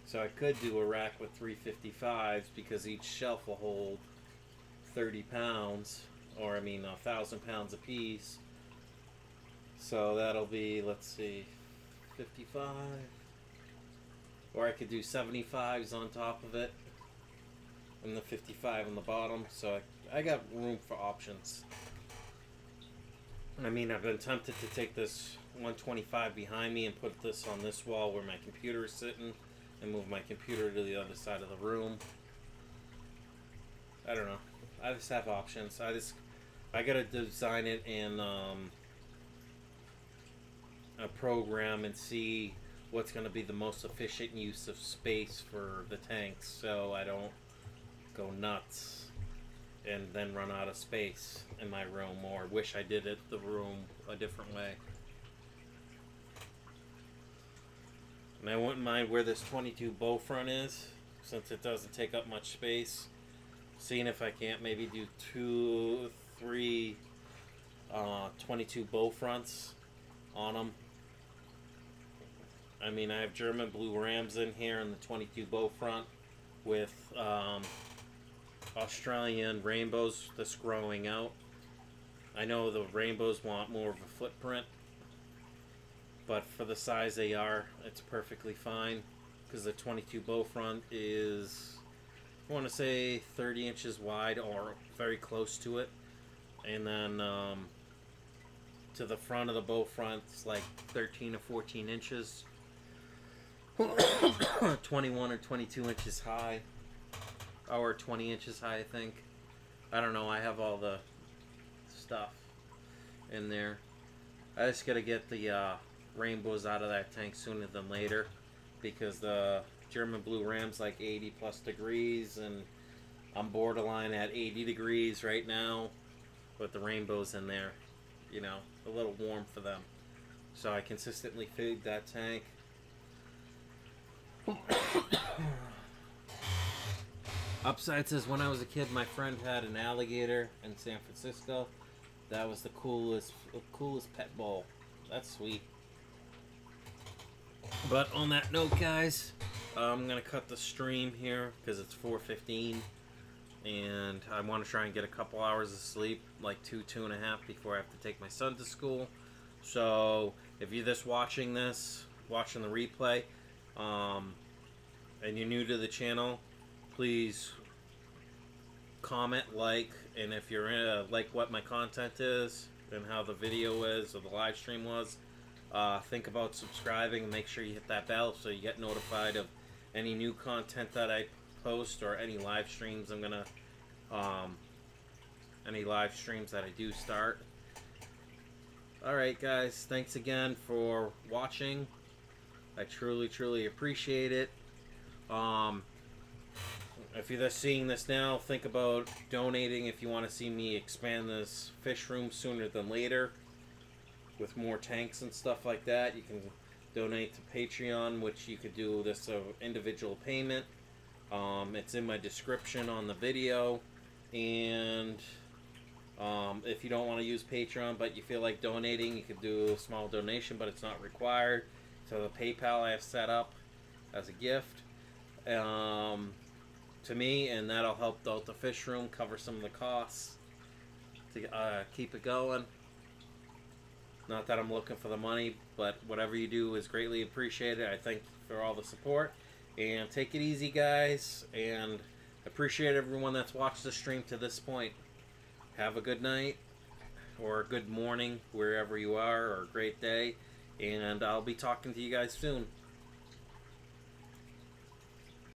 [SPEAKER 1] So I could do a rack with 3 55's, because each shelf will hold 30 pounds, or I mean 1,000 pounds a piece. So that'll be, let's see, 55. Or I could do 75's on top of it, and the 55 on the bottom. So I got room for options. I mean, I've been tempted to take this 125 behind me and put this on this wall where my computer is sitting, and move my computer to the other side of the room. I don't know. I just have options. I gotta design it in a program and see what's going to be the most efficient use of space for the tanks, so I don't go nuts and then run out of space in my room, or wish I did the room a different way. And I wouldn't mind where this 22 bow front is, since it doesn't take up much space. Seeing if I can't maybe do 2, 3 22 bow fronts on them. I mean, I have German blue rams in here in the 22 bow front with Australian rainbows that's growing out. I know the rainbows want more of a footprint, but for the size they are, it's perfectly fine, because the 22 bow front is, I want to say 30 inches wide or very close to it, and then to the front of the bow front it's like 13 or 14 inches. 21 or 22 inches high, or 20 inches high, I think. I don't know, I have all the stuff in there. I just gotta get the rainbows out of that tank sooner than later, because the German blue ram's like 80 plus degrees, and I'm borderline at 80 degrees right now with the rainbows in there. You know, a little warm for them. So I consistently feed that tank. Upside says, when I was a kid, my friend had an alligator in San Francisco. That was the coolest pet bowl. That's sweet. But on that note, guys, I'm gonna cut the stream here because it's 4:15. and I want to try and get a couple hours of sleep, like 2.5 before I have to take my son to school. So if you're just watching the replay, and you're new to the channel, please comment, like, and if you're like what my content is and how the video is or the live stream was, think about subscribing and make sure you hit that bell so you get notified of any new content that I post or any live streams I'm gonna any live streams that I do start. Alright guys, thanks again for watching. I truly appreciate it. If you're just seeing this now, think about donating if you want to see me expand this fish room sooner than later with more tanks and stuff like that. You can donate to Patreon, which you could do this individual payment. It's in my description on the video. And if you don't want to use Patreon but you feel like donating, you could do a small donation, but it's not required. So the PayPal I have set up as a gift to me, and that'll help out the fish room, cover some of the costs to keep it going. Not that I'm looking for the money, but whatever you do is greatly appreciated. I thank you for all the support, and take it easy guys, and appreciate everyone that's watched the stream to this point. Have a good night or a good morning wherever you are, or a great day, and I'll be talking to you guys soon.